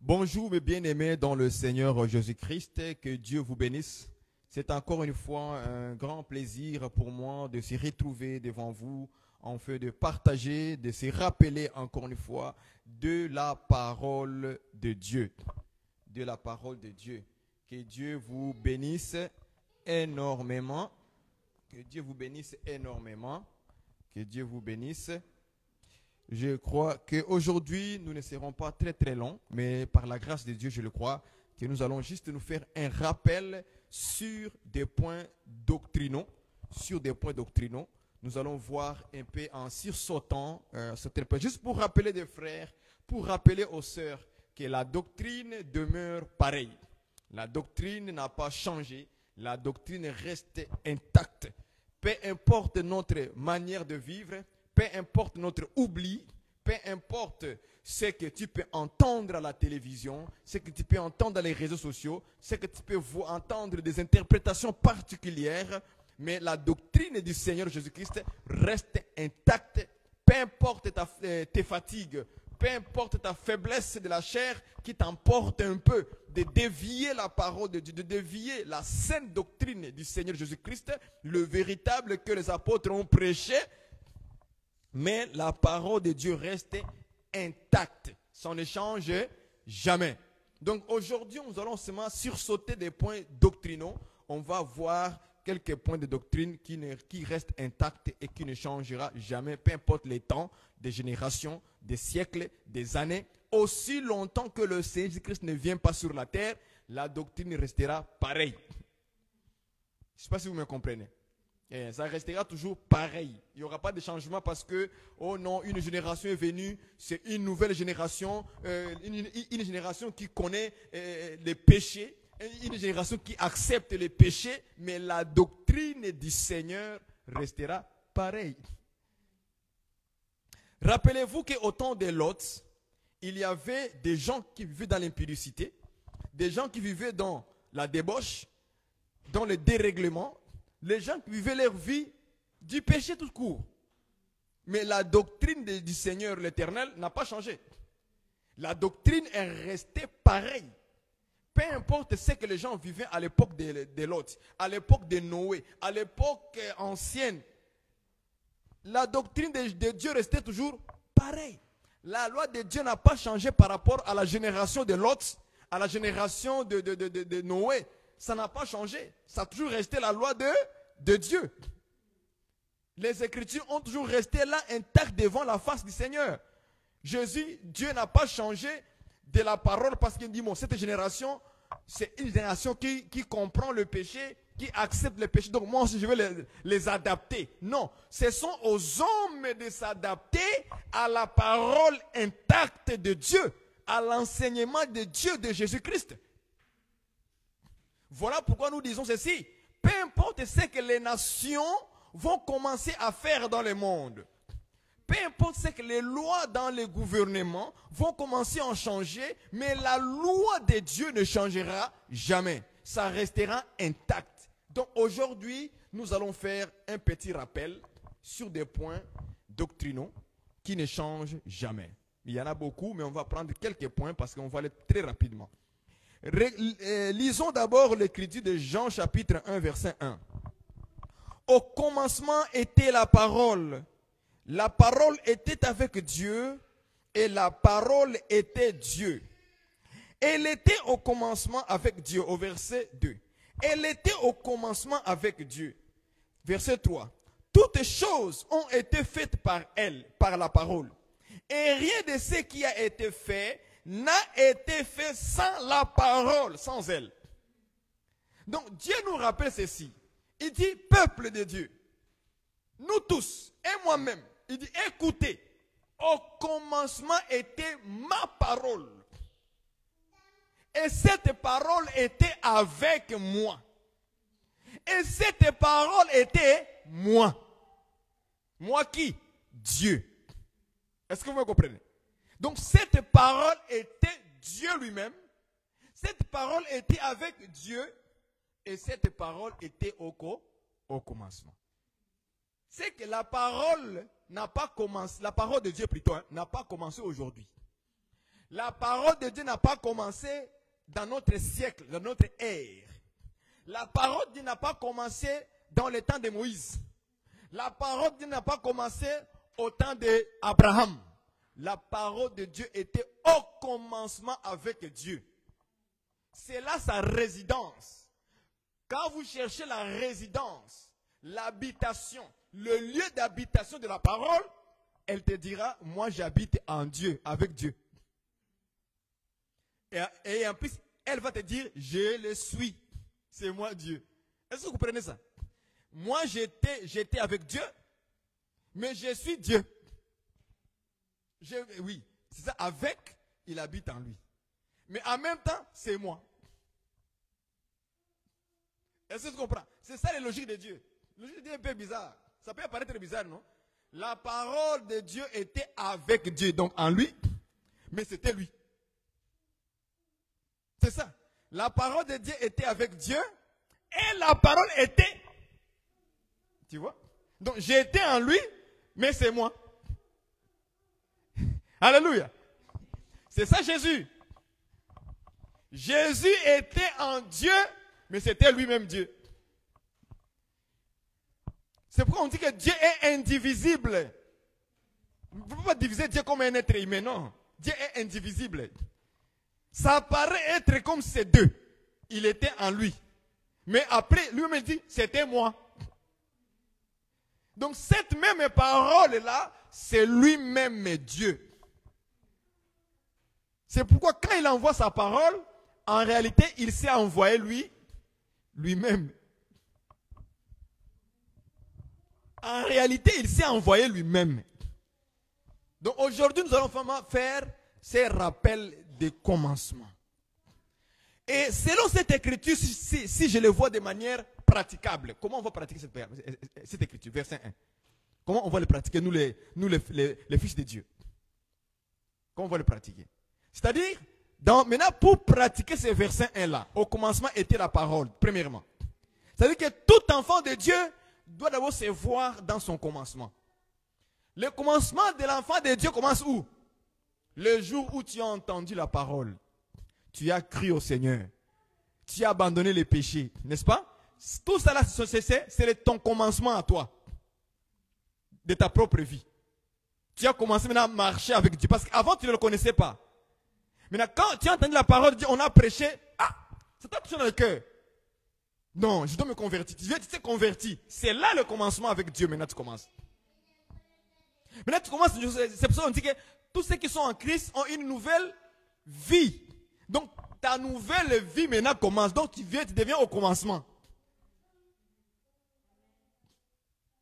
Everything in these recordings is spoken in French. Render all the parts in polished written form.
Bonjour mes bien-aimés dans le Seigneur Jésus-Christ, que Dieu vous bénisse. C'est encore une fois un grand plaisir pour moi de se retrouver devant vous, en fait de partager, de se rappeler encore une fois de la parole de Dieu. De la parole de Dieu. Que Dieu vous bénisse énormément. Que Dieu vous bénisse énormément. Que Dieu vous bénisse. Je crois qu'aujourd'hui, nous ne serons pas très longs, mais par la grâce de Dieu, je le crois, que nous allons juste nous faire un rappel sur des points doctrinaux. Sur des points doctrinaux. Nous allons voir un peu en sursautant certains points. Juste pour rappeler des frères, pour rappeler aux sœurs que la doctrine demeure pareille. La doctrine n'a pas changé. La doctrine reste intacte. Peu importe notre manière de vivre, peu importe notre oubli, peu importe ce que tu peux entendre à la télévision, ce que tu peux entendre dans les réseaux sociaux, ce que tu peux entendre des interprétations particulières, mais la doctrine du Seigneur Jésus-Christ reste intacte, peu importe tes fatigues, peu importe ta faiblesse de la chair qui t'emporte un peu de dévier la parole de Dieu, de dévier la sainte doctrine du Seigneur Jésus-Christ, le véritable que les apôtres ont prêché. Mais la parole de Dieu reste intacte. Ça ne change jamais. Donc aujourd'hui, nous allons seulement sursauter des points doctrinaux. On va voir quelques points de doctrine qui restent intacts et qui ne changera jamais, peu importe les temps, des générations, des siècles, des années. Aussi longtemps que le Seigneur Jésus-Christ ne vient pas sur la terre, la doctrine restera pareille. Je ne sais pas si vous me comprenez. Et ça restera toujours pareil. Il n'y aura pas de changement parce que, oh non, une génération est venue, c'est une nouvelle génération, une génération qui connaît les péchés, une génération qui accepte les péchés, mais la doctrine du Seigneur restera pareille. Rappelez-vous qu'au temps de Lot, il y avait des gens qui vivaient dans l'impudicité, des gens qui vivaient dans la débauche, dans le dérèglement, les gens qui vivaient leur vie du péché tout court. Mais la doctrine du Seigneur l'Éternel n'a pas changé. La doctrine est restée pareille. Peu importe ce que les gens vivaient à l'époque de Lot, à l'époque de Noé, à l'époque ancienne, la doctrine de Dieu restait toujours pareille. La loi de Dieu n'a pas changé par rapport à la génération de Lot, à la génération de Noé. Ça n'a pas changé. Ça a toujours resté la loi de Dieu. Les Écritures ont toujours resté là intactes devant la face du Seigneur. Jésus, Dieu n'a pas changé de la parole parce qu'il dit, bon, cette génération, c'est une génération qui comprend le péché, qui accepte le péché. Donc moi aussi, je vais les adapter. Non, ce sont aux hommes de s'adapter à la parole intacte de Dieu, à l'enseignement de Dieu, de Jésus-Christ. Voilà pourquoi nous disons ceci. Peu importe ce que les nations vont commencer à faire dans le monde, peu importe ce que les lois dans les gouvernements vont commencer à changer, mais la loi de Dieu ne changera jamais. Ça restera intact. Donc aujourd'hui, nous allons faire un petit rappel sur des points doctrinaux qui ne changent jamais. Il y en a beaucoup, mais on va prendre quelques points parce qu'on va aller très rapidement. Lisons d'abord l'écriture de Jean chapitre 1 verset 1. Au commencement était la parole. La parole était avec Dieu et la parole était Dieu. Elle était au commencement avec Dieu au verset 2. Elle était au commencement avec Dieu. Verset 3. Toutes choses ont été faites par elle, par la parole. Et rien de ce qui a été fait n'a été fait sans la parole, sans elle. Donc Dieu nous rappelle ceci. Il dit, peuple de Dieu, nous tous, et moi-même, il dit, écoutez, au commencement était ma parole. Et cette parole était avec moi. Et cette parole était moi. Moi qui? Dieu. Est-ce que vous me comprenez? Donc cette parole était Dieu lui-même. Cette parole était avec Dieu. Et cette parole était au commencement. C'est que la parole n'a pas commencé, la parole de Dieu plutôt, n'a pas commencé aujourd'hui. La parole de Dieu n'a pas commencé dans notre siècle, dans notre ère. La parole de Dieu n'a pas commencé dans le temps de Moïse. La parole de Dieu n'a pas commencé au temps d'Abraham. La parole de Dieu était au commencement avec Dieu. C'est là sa résidence. Quand vous cherchez la résidence, l'habitation, le lieu d'habitation de la parole, elle te dira, moi j'habite en Dieu, avec Dieu. Et en plus, elle va te dire, je le suis. C'est moi Dieu. Est-ce que vous comprenez ça? Moi j'étais avec Dieu, mais je suis Dieu. Oui, c'est ça, avec, il habite en lui. Mais en même temps, c'est moi. Est-ce que tu comprends? C'est ça la logique de Dieu. La logique de Dieu est un peu bizarre. Ça peut apparaître bizarre, non? La parole de Dieu était avec Dieu, donc en lui, mais c'était lui. C'est ça. La parole de Dieu était avec Dieu et la parole était. Tu vois? Donc j'étais en lui, mais c'est moi. Alléluia. C'est ça Jésus. Jésus était en Dieu, mais c'était lui-même Dieu. C'est pourquoi on dit que Dieu est indivisible. Vous ne pouvez pas diviser Dieu comme un être humain, non. Dieu est indivisible. Ça paraît être comme ces deux. Il était en lui. Mais après, lui-même dit, c'était moi. Donc cette même parole-là, c'est lui-même Dieu. C'est pourquoi quand il envoie sa parole, en réalité, il s'est envoyé lui-même. En réalité, il s'est envoyé lui-même. Donc aujourd'hui, nous allons faire ces rappels de commencement. Et selon cette écriture, si je le vois de manière praticable, comment on va pratiquer cette écriture, verset 1? Comment on va le pratiquer, nous les fils de Dieu? Comment on va le pratiquer? C'est-à-dire, maintenant, pour pratiquer ce verset 1-là, au commencement était la parole, premièrement. C'est-à-dire que tout enfant de Dieu doit d'abord se voir dans son commencement. Le commencement de l'enfant de Dieu commence où? Le jour où tu as entendu la parole. Tu as cru au Seigneur. Tu as abandonné les péchés, n'est-ce pas? Tout ça là, c'est ton commencement à toi. De ta propre vie. Tu as commencé maintenant à marcher avec Dieu. Parce qu'avant, tu ne le connaissais pas. Maintenant, quand tu as entendu la parole de Dieu, on a prêché. Ah, ça t'a touché dans le cœur. Non, je dois me convertir. Tu t'es converti. C'est là le commencement avec Dieu. Maintenant, tu commences. Maintenant, tu commences. C'est pour ça qu'on dit que tous ceux qui sont en Christ ont une nouvelle vie. Donc, ta nouvelle vie maintenant commence. Donc, tu deviens au commencement.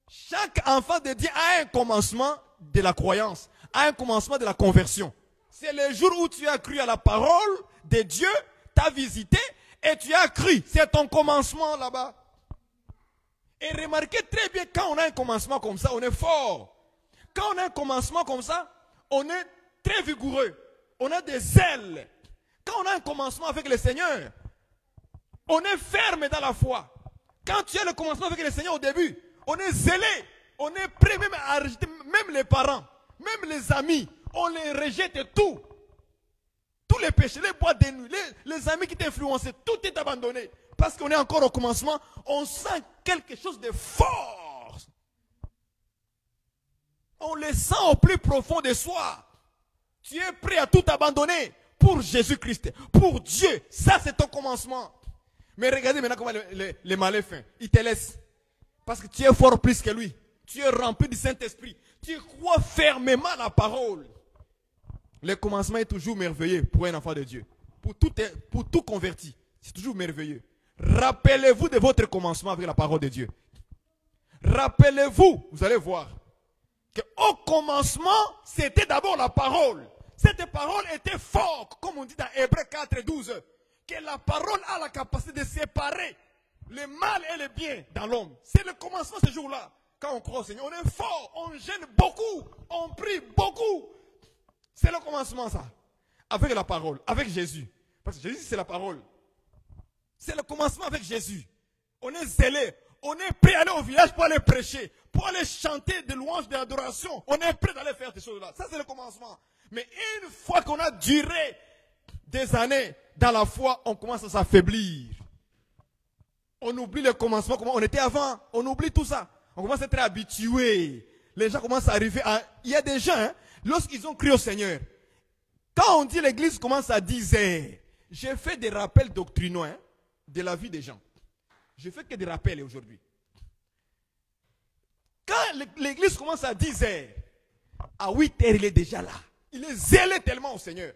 Chaque enfant de Dieu a un commencement de la croyance, a un commencement de la conversion. C'est le jour où tu as cru à la parole de Dieu, t'as visité et tu as cru. C'est ton commencement là-bas. Et remarquez très bien, quand on a un commencement comme ça, on est fort. Quand on a un commencement comme ça, on est très vigoureux. On a des ailes. Quand on a un commencement avec le Seigneur, on est ferme dans la foi. Quand tu as le commencement avec le Seigneur au début, on est zélé. On est prêt même à rejeter, même les parents, même les amis. On les rejette tout. Tous les péchés, les boîtes de nuit, les amis qui t'influencent, tout est abandonné. Parce qu'on est encore au commencement, on sent quelque chose de fort. On le sent au plus profond de soi. Tu es prêt à tout abandonner pour Jésus-Christ, pour Dieu. Ça, c'est ton commencement. Mais regardez maintenant comment les malins font. Ils te laissent. Parce que tu es fort plus que lui. Tu es rempli du Saint-Esprit. Tu crois fermement à la parole. Le commencement est toujours merveilleux pour un enfant de Dieu. Pour tout converti. C'est toujours merveilleux. Rappelez-vous de votre commencement avec la parole de Dieu. Rappelez-vous, vous allez voir, qu'au commencement, c'était d'abord la parole. Cette parole était forte, comme on dit dans Hébreux 4, 12, que la parole a la capacité de séparer le mal et le bien dans l'homme. C'est le commencement ce jour-là. Quand on croit au Seigneur, on est fort, on gêne beaucoup, on prie beaucoup. C'est le commencement ça. Avec la parole, avec Jésus. Parce que Jésus c'est la parole. C'est le commencement avec Jésus. On est zélé. On est prêt à aller au village pour aller prêcher. Pour aller chanter des louanges, de l'adoration. On est prêt d'aller faire ces choses-là. Ça c'est le commencement. Mais une fois qu'on a duré des années dans la foi, on commence à s'affaiblir. On oublie le commencement, comment on était avant. On oublie tout ça. On commence à être habitué. Les gens commencent à arriver à... Il y a des gens, hein, lorsqu'ils ont cru au Seigneur, quand on dit l'église commence à 10 heures, j'ai fait des rappels doctrinaux de la vie des gens. Je fais que des rappels aujourd'hui. Quand l'église commence à 10 heures, à 8 heures, il est déjà là. Il est zélé tellement au Seigneur.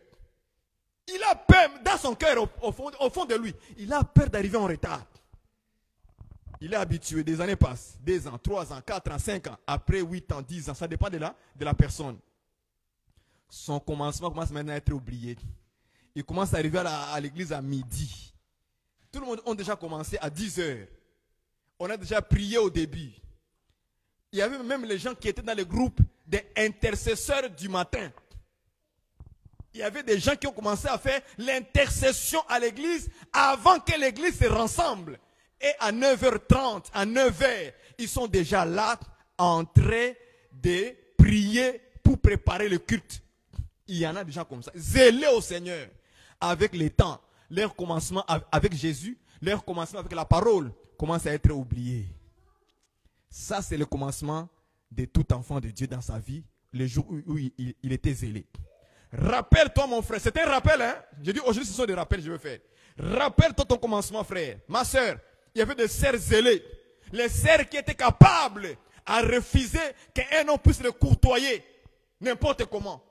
Il a peur dans son cœur, au fond de lui. Il a peur d'arriver en retard. Il est habitué, des années passent. 2 ans, 3 ans, 4 ans, 5 ans. Après 8 ans, 10 ans, ça dépend de la personne. Son commencement commence maintenant à être oublié. Il commence à arriver à l'église à midi. Tout le monde a déjà commencé à 10 heures. On a déjà prié au début. Il y avait même les gens qui étaient dans le groupe des intercesseurs du matin. Il y avait des gens qui ont commencé à faire l'intercession à l'église avant que l'église se rassemble. Et à 9h30, à 9h, ils sont déjà là en train de prier pour préparer le culte. Il y en a des gens comme ça, zélés au Seigneur, avec les temps. Leur commencement avec Jésus, leur commencement avec la parole commence à être oublié. Ça, c'est le commencement de tout enfant de Dieu dans sa vie, le jour où il était zélé. Rappelle-toi, mon frère, c'est un rappel, hein. Je dis aujourd'hui, ce sont des rappels que je veux faire. Rappelle-toi ton commencement, frère. Ma soeur, il y avait des sœurs zélées. Les sœurs qui étaient capables à refuser qu'un homme puisse le courtoyer n'importe comment.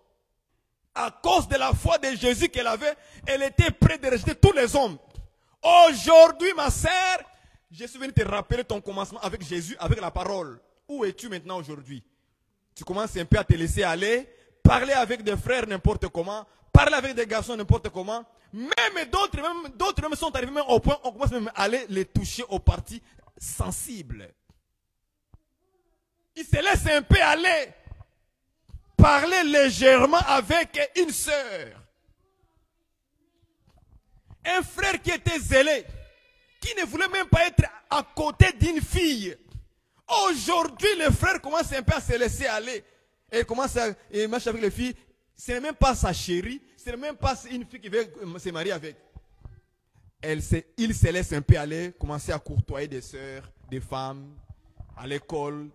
À cause de la foi de Jésus qu'elle avait, elle était prête de rejeter tous les hommes. Aujourd'hui, ma sœur, je suis venu te rappeler ton commencement avec Jésus, avec la parole. Où es-tu maintenant aujourd'hui? Tu commences un peu à te laisser aller, parler avec des frères n'importe comment, parler avec des garçons n'importe comment. Même d'autres même sont arrivés même au point, on commence même à aller les toucher aux parties sensibles. Ils se laissent un peu aller. Parler légèrement avec une sœur. Un frère qui était zélé, qui ne voulait même pas être à côté d'une fille. Aujourd'hui, le frère commence un peu à se laisser aller. Et il commence à marcher avec les filles. Ce n'est même pas sa chérie, ce n'est même pas une fille qui veut se marier avec. Il se laisse un peu aller, commencer à courtoyer des sœurs, des femmes, à l'école.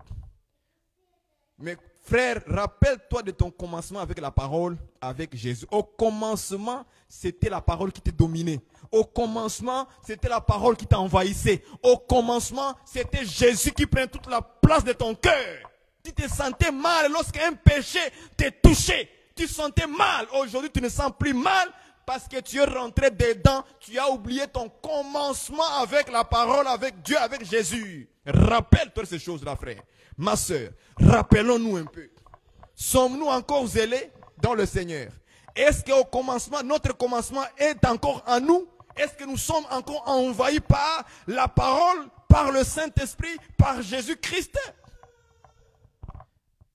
Mais frère, rappelle-toi de ton commencement avec la parole, avec Jésus. Au commencement, c'était la parole qui te dominait. Au commencement, c'était la parole qui t'envahissait. Au commencement, c'était Jésus qui prenait toute la place de ton cœur. Tu te sentais mal lorsqu'un péché te touchait. Tu sentais mal. Aujourd'hui, tu ne sens plus mal parce que tu es rentré dedans. Tu as oublié ton commencement avec la parole, avec Dieu, avec Jésus. Rappelle-toi ces choses-là, frère. Ma soeur, rappelons-nous un peu. Sommes-nous encore zélés dans le Seigneur? Est-ce qu'au commencement, notre commencement est encore en nous? Est-ce que nous sommes encore envahis par la parole, par le Saint-Esprit, par Jésus-Christ?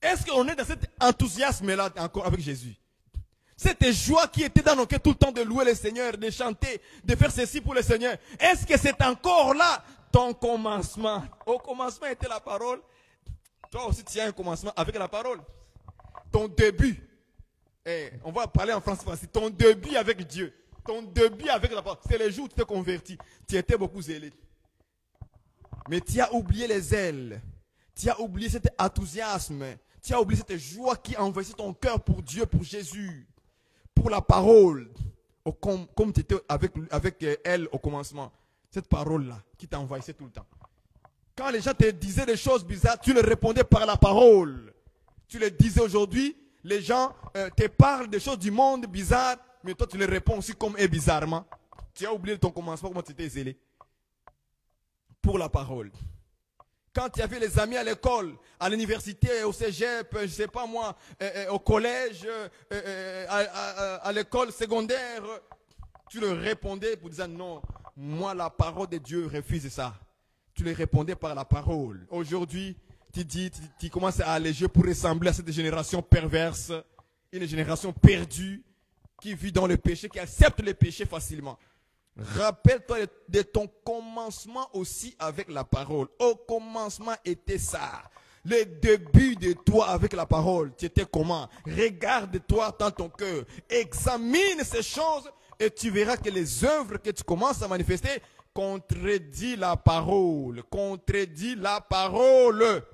Est-ce qu'on est dans cet enthousiasme-là encore avec Jésus? Cette joie qui était dans nos cœurs tout le temps de louer le Seigneur, de chanter, de faire ceci pour le Seigneur. Est-ce que c'est encore là ton commencement? Au commencement était la parole. Toi aussi tu as un commencement avec la parole. Ton début. On va parler en français. Ton début avec Dieu. Ton début avec la parole. C'est le jour où tu t'es converti. Tu étais beaucoup zélé. Mais tu as oublié les ailes. Tu as oublié cet enthousiasme. Tu as oublié cette joie qui envahissait ton cœur pour Dieu, pour Jésus, pour la parole. Comme tu étais avec elle au commencement. Cette parole-là qui t'envahissait tout le temps. Quand les gens te disaient des choses bizarres, tu les répondais par la parole. Tu les disais aujourd'hui, les gens te parlent des choses du monde bizarres, mais toi tu les réponds aussi comme eux bizarrement. Tu as oublié ton commencement, comment tu étais zélé. Pour la parole. Quand tu avais les amis à l'école, à l'université, au cégep, je ne sais pas moi, au collège, à l'école secondaire, tu leur répondais pour dire non, moi la parole de Dieu refuse ça. Tu les répondais par la parole. Aujourd'hui, tu commences à alléger pour ressembler à cette génération perverse, une génération perdue, qui vit dans le péché, qui accepte le péché facilement. Rappelle-toi de ton commencement aussi avec la parole. Au commencement était ça. Le début de toi avec la parole, tu étais comment? Regarde-toi dans ton cœur. Examine ces choses et tu verras que les œuvres que tu commences à manifester contredisent la parole. Contredisent la parole.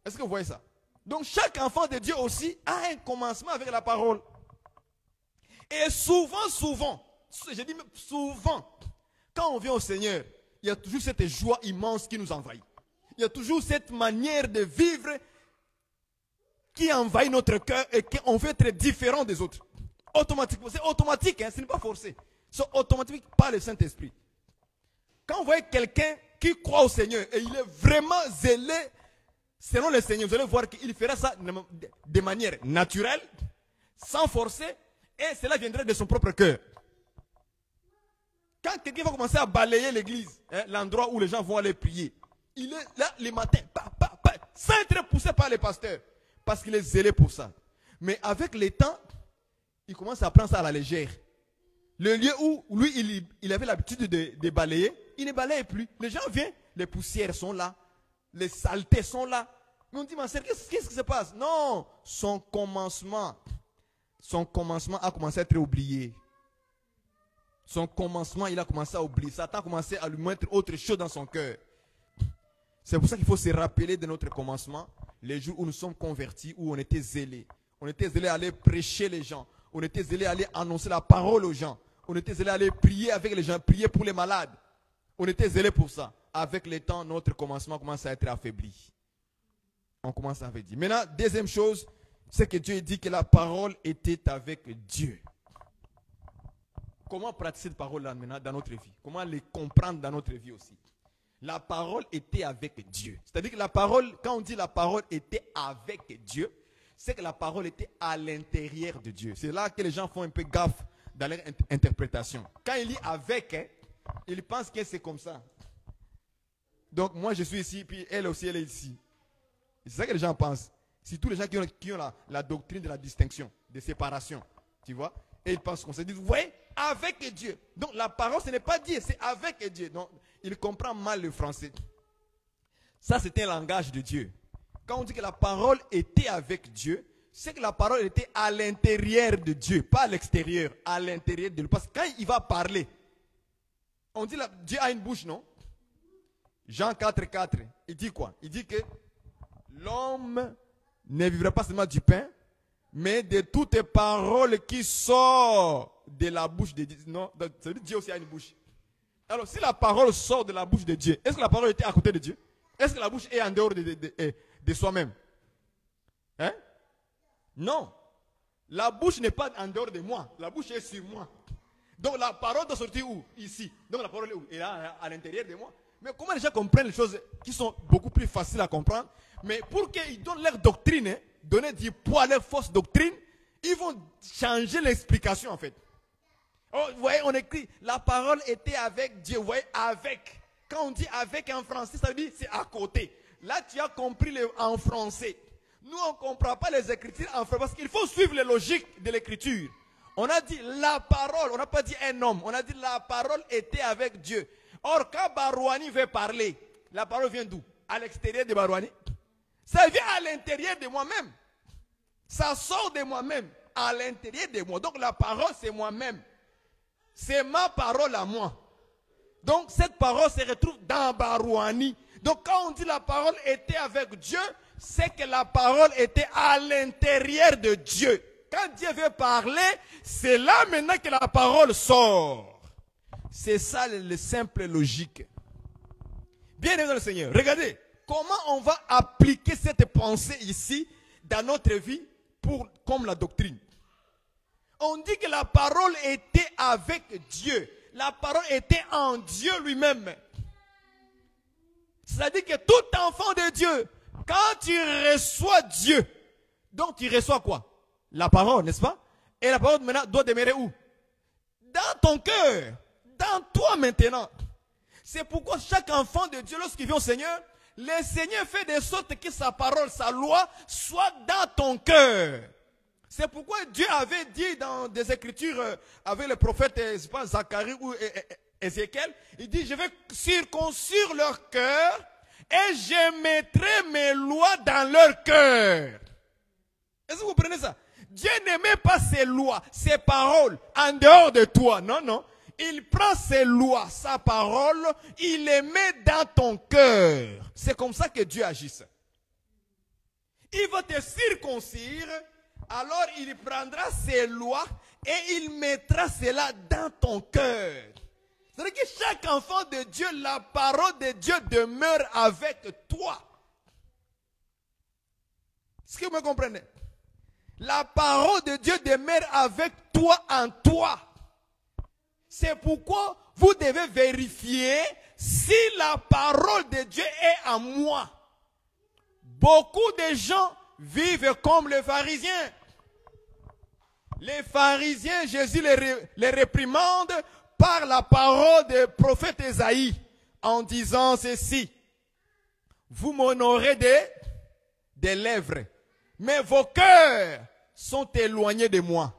Est-ce que vous voyez ça? Donc chaque enfant de Dieu aussi a un commencement avec la parole. Et souvent, je dis même souvent, quand on vient au Seigneur, il y a toujours cette joie immense qui nous envahit. Il y a toujours cette manière de vivre qui envahit notre cœur et qu'on veut être différent des autres. Automatiquement, c'est automatique, hein, ce n'est pas forcé. C'est automatique par le Saint-Esprit. Quand vous voyez quelqu'un qui croit au Seigneur et il est vraiment zélé selon le Seigneur, vous allez voir qu'il fera ça de manière naturelle, sans forcer, et cela viendrait de son propre cœur. Quand quelqu'un va commencer à balayer l'église, hein, l'endroit où les gens vont aller prier, il est là les matins, sans être poussé par les pasteurs, parce qu'il est zélé pour ça. Mais avec le temps, il commence à prendre ça à la légère. Le lieu où lui, il avait l'habitude de balayer, il ne balaye plus. Les gens viennent, les poussières sont là, les saletés sont là. Mais on dit, ma sœur, qu'est-ce qui se passe? Non, son commencement a commencé à être oublié. Son commencement, il a commencé à oublier. Satan a commencé à lui mettre autre chose dans son cœur. C'est pour ça qu'il faut se rappeler de notre commencement, les jours où nous sommes convertis, où on était zélés. On était zélés à aller prêcher les gens. On était zélés à aller annoncer la parole aux gens. On était zélés à aller prier avec les gens, prier pour les malades. On était zélés pour ça. Avec le temps, notre commencement commence à être affaibli. On commence à affaiblir. Maintenant, deuxième chose, c'est que Dieu dit que la parole était avec Dieu. Comment pratiquer cette parole-là maintenant dans notre vie? Comment les comprendre dans notre vie aussi? La parole était avec Dieu. C'est-à-dire que la parole, quand on dit la parole était avec Dieu, c'est que la parole était à l'intérieur de Dieu. C'est là que les gens font un peu gaffe dans leur interprétation. Quand il dit avec, hein, ils pensent que c'est comme ça. Donc moi je suis ici, puis elle aussi elle est ici. C'est ça que les gens pensent. C'est tous les gens qui ont la doctrine de la distinction, de séparation. Tu vois? Et ils pensent qu'on se dit, vous voyez, avec Dieu. Donc la parole, ce n'est pas Dieu, c'est avec Dieu. Donc il comprend mal le français. Ça, c'est un langage de Dieu. Quand on dit que la parole était avec Dieu, c'est que la parole était à l'intérieur de Dieu, pas à l'extérieur, à l'intérieur de Dieu. Parce que quand il va parler, on dit que Dieu a une bouche, non? Jean 4,4, il dit quoi? Il dit que l'homme ne vivra pas seulement du pain, mais de toutes les paroles qui sortent de la bouche de Dieu. Non, ça veut dire Dieu aussi a une bouche. Alors, si la parole sort de la bouche de Dieu, est-ce que la parole était à côté de Dieu? Est-ce que la bouche est en dehors de soi-même? Hein? Non. La bouche n'est pas en dehors de moi. La bouche est sur moi. Donc, la parole doit sortir où? Ici. Donc, la parole est où? Elle est à l'intérieur de moi. Mais comment les gens comprennent les choses qui sont beaucoup plus faciles à comprendre? Mais pour qu'ils donnent leur doctrine, hein, donner du poids à leur fausse doctrine, ils vont changer l'explication en fait. Oh, vous voyez, on écrit, la parole était avec Dieu. Vous voyez, avec. Quand on dit avec en français, ça veut dire c'est à côté. Là, tu as compris en français. Nous, on ne comprend pas les écritures en français parce qu'il faut suivre les logiques de l'écriture. On a dit la parole, on n'a pas dit un homme. On a dit la parole était avec Dieu. Or, quand Barouani veut parler, la parole vient d'où? À l'extérieur de Barouani. Ça vient à l'intérieur de moi-même. Ça sort de moi-même, à l'intérieur de moi. Donc la parole, c'est moi-même. C'est ma parole à moi. Donc cette parole se retrouve dans Barouani. Donc quand on dit la parole était avec Dieu, c'est que la parole était à l'intérieur de Dieu. Quand Dieu veut parler, c'est là maintenant que la parole sort. C'est ça le simple logique. Bien aimé dans le Seigneur, regardez comment on va appliquer cette pensée ici dans notre vie comme la doctrine. On dit que la parole était avec Dieu. La parole était en Dieu lui-même. C'est-à-dire que tout enfant de Dieu, quand tu reçois Dieu, donc tu reçois quoi? La parole, n'est-ce pas? Et la parole maintenant doit demeurer où? Dans ton cœur. Dans toi maintenant. C'est pourquoi chaque enfant de Dieu, lorsqu'il vient au Seigneur, le Seigneur fait de sorte que sa parole, sa loi, soit dans ton cœur. C'est pourquoi Dieu avait dit dans des écritures avec le prophète, je pense, Zacharie ou Ézéchiel, il dit, je vais circoncire leur cœur et je mettrai mes lois dans leur cœur. Est-ce que vous comprenez ça? Dieu ne met pas ses lois, ses paroles en dehors de toi. Non, non. Il prend ses lois, sa parole, il les met dans ton cœur. C'est comme ça que Dieu agit. Il va te circoncire, alors il prendra ses lois et il mettra cela dans ton cœur. C'est-à-dire que chaque enfant de Dieu, la parole de Dieu demeure avec toi. Est-ce que vous me comprenez? La parole de Dieu demeure avec toi en toi. C'est pourquoi vous devez vérifier si la parole de Dieu est en moi. Beaucoup de gens vivent comme les pharisiens. Les pharisiens, Jésus les réprimande par la parole du prophète Ésaïe en disant ceci. Vous m'honorez des lèvres, mais vos cœurs sont éloignés de moi.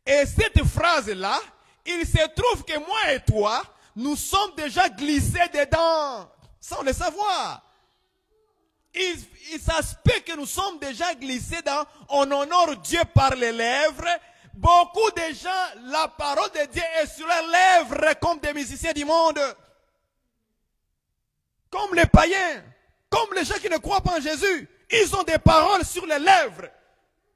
Et cette phrase-là, il se trouve que moi et toi, nous sommes déjà glissés dedans, sans le savoir. Il s'aspecte que nous sommes déjà glissés dans, on honore Dieu par les lèvres. Beaucoup de gens, la parole de Dieu est sur leurs lèvres comme des musiciens du monde. Comme les païens, comme les gens qui ne croient pas en Jésus. Ils ont des paroles sur les lèvres.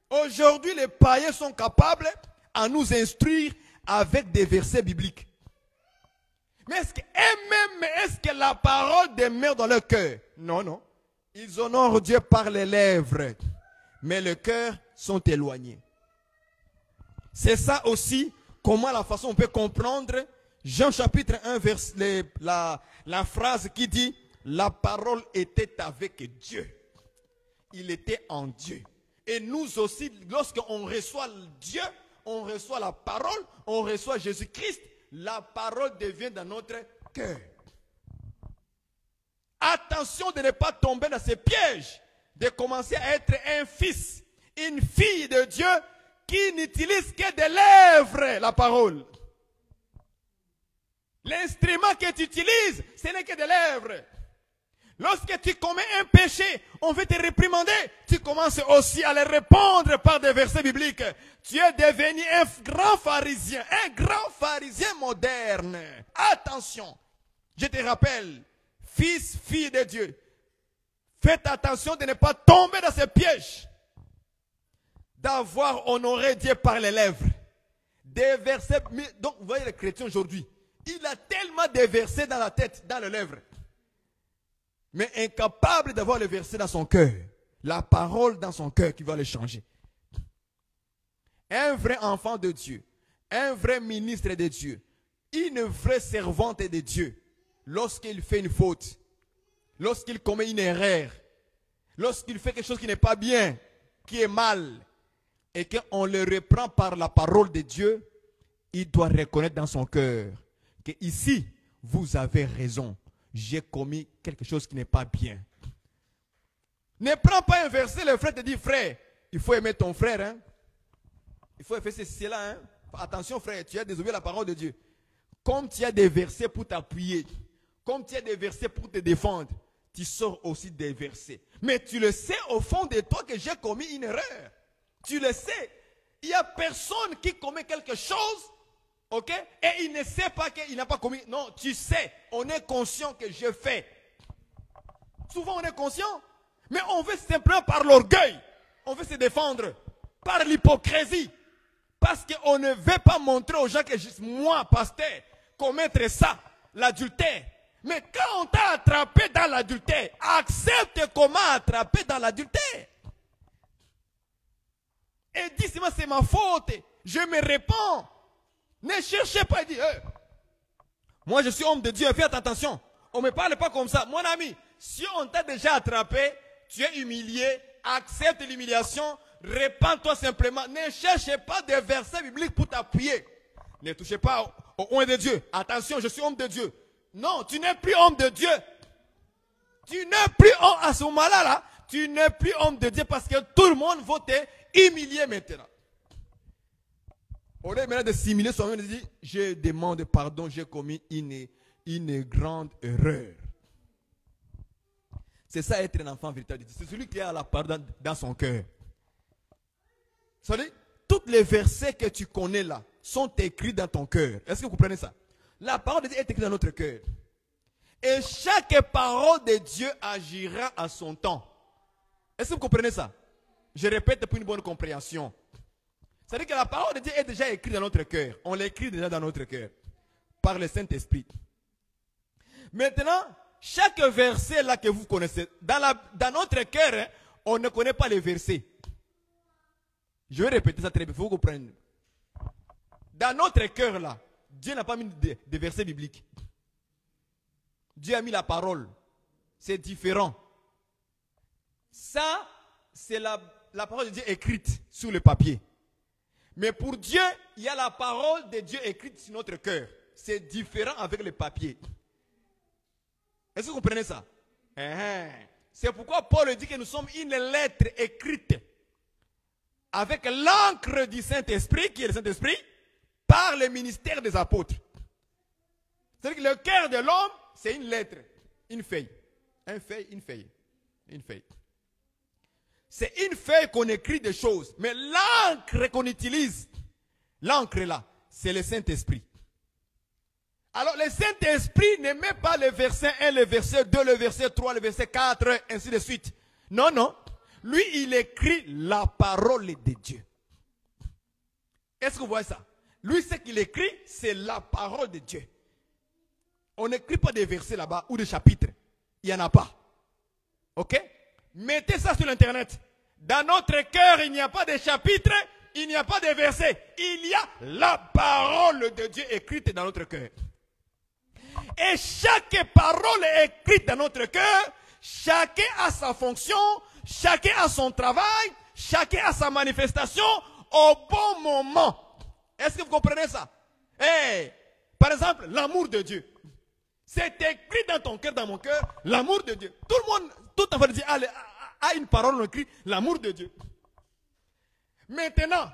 Aujourd'hui, les païens sont capables à nous instruire avec des versets bibliques. Mais est-ce que la parole demeure dans leur cœur? Non, non. Ils honorent Dieu par les lèvres, mais le cœur sont éloignés. C'est ça aussi, comment la façon on peut comprendre Jean chapitre 1, la phrase qui dit « La parole était avec Dieu ». Il était en Dieu. Et nous aussi, lorsqu'on reçoit Dieu, on reçoit la parole, on reçoit Jésus-Christ, la parole devient dans notre cœur. Attention de ne pas tomber dans ces pièges, de commencer à être un fils, une fille de Dieu qui n'utilise que des lèvres, la parole. L'instrument que tu utilises, ce n'est que des lèvres. Lorsque tu commets un péché, on veut te réprimander, tu commences aussi à les répondre par des versets bibliques. Tu es devenu un grand pharisien moderne. Attention, je te rappelle, fils, fille de Dieu, faites attention de ne pas tomber dans ces pièges, d'avoir honoré Dieu par les lèvres. Des versets, donc vous voyez les chrétiens aujourd'hui, il a tellement de versets dans la tête, dans les lèvres, mais incapable d'avoir le verset dans son cœur, la parole dans son cœur qui va le changer. Un vrai enfant de Dieu, un vrai ministre de Dieu, une vraie servante de Dieu, lorsqu'il fait une faute, lorsqu'il commet une erreur, lorsqu'il fait quelque chose qui n'est pas bien, qui est mal, et qu'on le reprend par la parole de Dieu, il doit reconnaître dans son cœur que ici, vous avez raison. J'ai commis quelque chose qui n'est pas bien. Ne prends pas un verset, le frère te dit, frère, il faut aimer ton frère. Hein? Il faut faire cela. Hein? Attention frère, tu as désobéi à la parole de Dieu. Comme tu as des versets pour t'appuyer, comme tu as des versets pour te défendre, tu sors aussi des versets. Mais tu le sais au fond de toi que j'ai commis une erreur. Tu le sais. Il n'y a personne qui commet quelque chose, ok, et il ne sait pas qu'il n'a pas commis. Non, tu sais, on est conscient que je fais. Souvent on est conscient, mais on veut simplement par l'orgueil, on veut se défendre, par l'hypocrisie, parce qu'on ne veut pas montrer aux gens que moi, pasteur, commettre ça, l'adultère. Mais quand on t'a attrapé dans l'adultère, accepte comment attraper dans l'adultère. Et dis, c'est ma faute, je me réponds. Ne cherchez pas et dis, moi je suis homme de Dieu, faites attention. On ne me parle pas comme ça. Mon ami, si on t'a déjà attrapé, tu es humilié, accepte l'humiliation, répands-toi simplement. Ne cherchez pas des versets bibliques pour t'appuyer. Ne touchez pas au homme de Dieu. Attention, je suis homme de Dieu. Non, tu n'es plus homme de Dieu. Tu n'es plus homme à ce moment-là, là, tu n'es plus homme de Dieu parce que tout le monde va te humilier maintenant. Au lieu maintenant de s'humilier soi-même, il dit, je demande pardon, j'ai commis une grande erreur. C'est ça être un enfant véritable de Dieu. C'est celui qui a la parole dans son cœur. Vous savez, tous les versets que tu connais là sont écrits dans ton cœur. Est-ce que vous comprenez ça? La parole de Dieu est écrite dans notre cœur. Et chaque parole de Dieu agira à son temps. Est-ce que vous comprenez ça? Je répète pour une bonne compréhension. C'est-à-dire que la parole de Dieu est déjà écrite dans notre cœur. On l'écrit déjà dans notre cœur. Par le Saint-Esprit. Maintenant, chaque verset là que vous connaissez, dans notre cœur, hein, on ne connaît pas les versets. Je vais répéter ça très bien, il faut que vous compreniez. Dans notre cœur là, Dieu n'a pas mis des versets bibliques. Dieu a mis la parole. C'est différent. Ça, c'est la parole de Dieu écrite sur le papier. Mais pour Dieu, il y a la parole de Dieu écrite sur notre cœur. C'est différent avec le papier. Est-ce que vous comprenez ça? C'est pourquoi Paul dit que nous sommes une lettre écrite avec l'encre du Saint-Esprit, qui est le Saint-Esprit, par le ministère des apôtres. C'est-à-dire que le cœur de l'homme, c'est une lettre, une feuille. Une feuille. C'est une feuille qu'on écrit des choses. Mais l'encre qu'on utilise, l'encre là, c'est le Saint-Esprit. Alors le Saint-Esprit ne met pas le verset 1, le verset 2, le verset 3, le verset 4, ainsi de suite. Non, non. Lui, il écrit la parole de Dieu. Est-ce que vous voyez ça? Lui, ce qu'il écrit, c'est la parole de Dieu. On n'écrit pas des versets là-bas ou des chapitres. Il n'y en a pas. Ok? Mettez ça sur l'internet. Dans notre cœur, il n'y a pas de chapitres, il n'y a pas de versets. Il y a la parole de Dieu écrite dans notre cœur. Et chaque parole écrite dans notre cœur, chacun a sa fonction, chacun a son travail, chacun a sa manifestation au bon moment. Est-ce que vous comprenez ça? Par exemple, l'amour de Dieu. C'est écrit dans ton cœur, dans mon cœur, l'amour de Dieu. Tout le monde, tout enfant de Dieu a une parole écrite, l'amour de Dieu. Maintenant,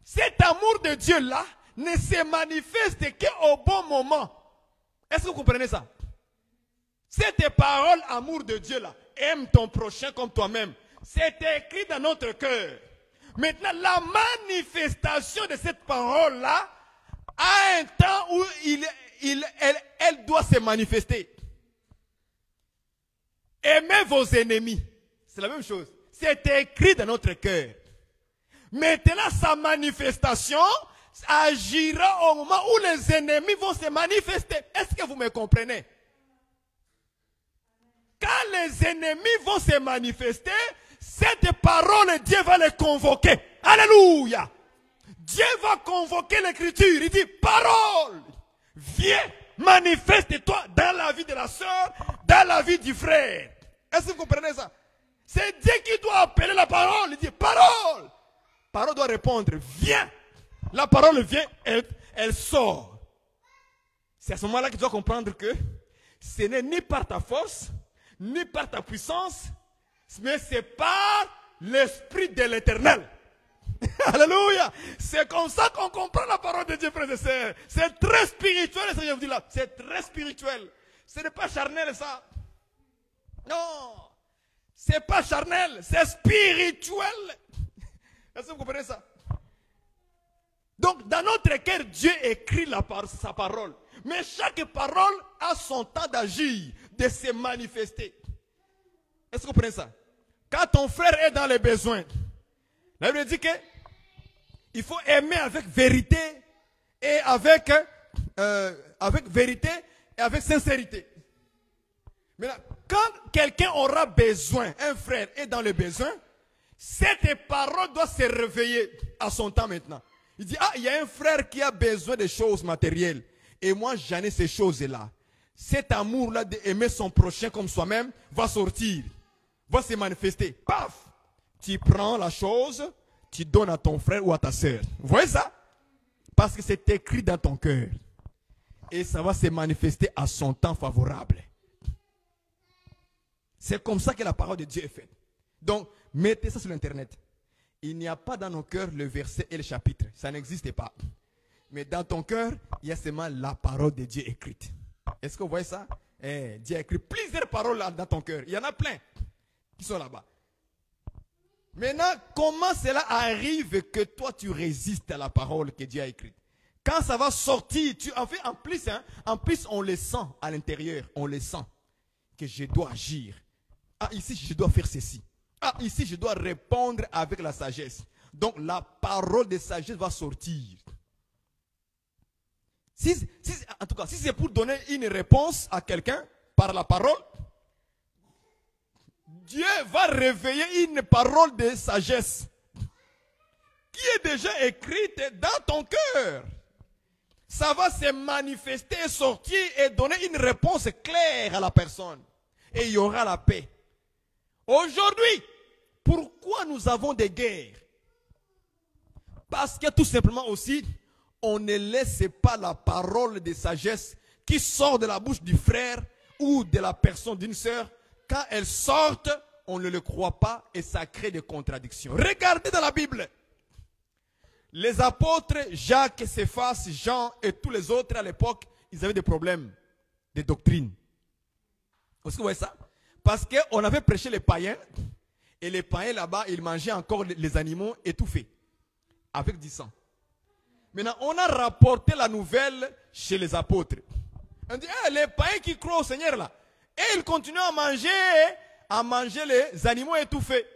cet amour de Dieu-là ne se manifeste qu'au bon moment. Est-ce que vous comprenez ça? Cette parole, amour de Dieu-là, aime ton prochain comme toi-même. C'est écrit dans notre cœur. Maintenant, la manifestation de cette parole-là a un temps où elle doit se manifester. Aimez vos ennemis. C'est la même chose. C'est écrit dans notre cœur. Maintenant, sa manifestation agira au moment où les ennemis vont se manifester. Est-ce que vous me comprenez? Quand les ennemis vont se manifester, cette parole, Dieu va les convoquer. Alléluia. Dieu va convoquer l'écriture. Il dit, parole, viens, manifeste-toi dans la vie de la sœur, dans la vie du frère. Est-ce que vous comprenez ça? C'est Dieu qui doit appeler la parole. Il dit, parole. Parole doit répondre, viens. La parole vient, elle sort. C'est à ce moment-là que tu dois comprendre que ce n'est ni par ta force, ni par ta puissance, mais c'est par l'Esprit de l'Éternel. Alléluia. C'est comme ça qu'on comprend la parole de Dieu, frères et sœurs. C'est très spirituel, ce que je vous dis là. C'est très spirituel. Ce n'est pas charnel, ça. Non. C'est pas charnel, c'est spirituel. Est-ce que vous comprenez ça? Donc, dans notre cœur, Dieu écrit sa parole. Mais chaque parole a son temps d'agir, de se manifester. Est-ce que vous comprenez ça? Quand ton frère est dans les besoins, la Bible dit qu'il faut aimer avec vérité et avec vérité et avec sincérité. Maintenant, quand quelqu'un aura besoin, un frère est dans le besoin, cette parole doit se réveiller à son temps maintenant. Il dit, il y a un frère qui a besoin de choses matérielles. Et moi, j'en ai ces choses-là. Cet amour-là d'aimer son prochain comme soi-même va sortir, va se manifester. Paf! Tu prends la chose, tu donnes à ton frère ou à ta soeur. Vous voyez ça? Parce que c'est écrit dans ton cœur. Et ça va se manifester à son temps favorable. C'est comme ça que la parole de Dieu est faite. Donc, mettez ça sur l'internet. Il n'y a pas dans nos cœurs le verset et le chapitre. Ça n'existe pas. Mais dans ton cœur, il y a seulement la parole de Dieu écrite. Est-ce que vous voyez ça? Dieu a écrit plusieurs paroles dans ton cœur. Il y en a plein. qui sont là-bas. Maintenant, comment cela arrive que toi tu résistes à la parole que Dieu a écrite? Quand ça va sortir, en plus on le sent à l'intérieur, on le sent que je dois agir. Ah, ici je dois faire ceci. Ah, ici je dois répondre avec la sagesse. Donc la parole de sagesse va sortir. En tout cas, si c'est pour donner une réponse à quelqu'un par la parole, Dieu va réveiller une parole de sagesse qui est déjà écrite dans ton cœur. Ça va se manifester, sortir et donner une réponse claire à la personne. Et il y aura la paix. Aujourd'hui, pourquoi nous avons des guerres? Parce que tout simplement aussi, on ne laisse pas la parole de sagesse qui sort de la bouche du frère ou de la personne d'une sœur. Quand elle sort, on ne le croit pas et ça crée des contradictions. Regardez dans la Bible. Les apôtres, Jacques, Céphas, Jean et tous les autres à l'époque, ils avaient des problèmes de doctrine. Est-ce que vous voyez ça? Parce qu'on avait prêché les païens et les païens là-bas, ils mangeaient encore les animaux étouffés avec du sang. Maintenant, on a rapporté la nouvelle chez les apôtres. On dit, les païens qui croient au Seigneur là, et ils continuent à manger les animaux étouffés.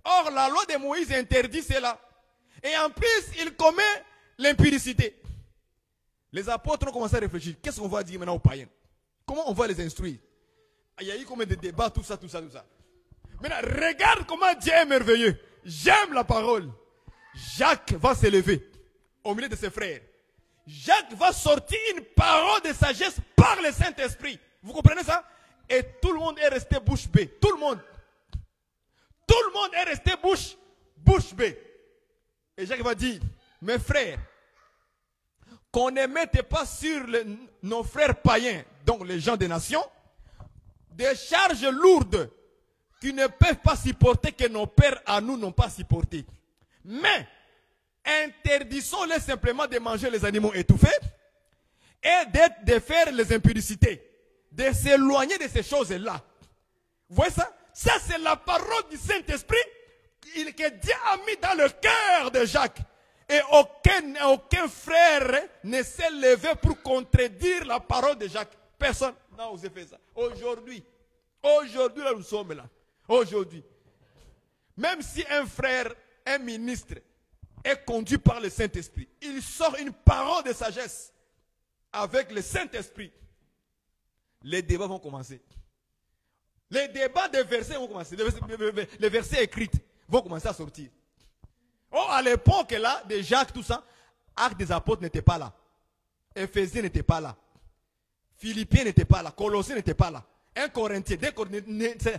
Or, la loi de Moïse interdit cela. Et en plus, il commet l'impudicité. Les apôtres ont commencé à réfléchir. Qu'est-ce qu'on va dire maintenant aux païens? Comment on va les instruire? Il y a eu combien de débats, tout ça. Maintenant, regarde comment Dieu est merveilleux. J'aime la parole. Jacques va s'élever au milieu de ses frères. Jacques va sortir une parole de sagesse par le Saint-Esprit. Vous comprenez ça? Et tout le monde est resté bouche bée. Tout le monde. Tout le monde est resté bouche bée. Et Jacques va dire, mes frères, qu'on ne mette pas sur nos frères païens, donc les gens des nations, des charges lourdes qui ne peuvent pas supporter, que nos pères à nous n'ont pas supporté. Mais, interdisons-les simplement de manger les animaux étouffés et de faire les impudicités, de s'éloigner de ces choses-là. Vous voyez ça? Ça, c'est la parole du Saint-Esprit que Dieu a mis dans le cœur de Jacques. Et aucun frère ne s'est levé pour contredire la parole de Jacques. Personne n'a osé faire ça. Aujourd'hui, là nous sommes là. Aujourd'hui. Même si un frère, un ministre, est conduit par le Saint-Esprit, il sort une parole de sagesse avec le Saint-Esprit. Les débats vont commencer. Les débats des versets vont commencer. Les versets écrits vont commencer à sortir. Oh, à l'époque là, de Jacques, tout ça, Actes des apôtres n'était pas là. Éphésiens n'était pas là. Philippiens n'était pas là. Colossiens n'était pas là. 1 Corinthiens,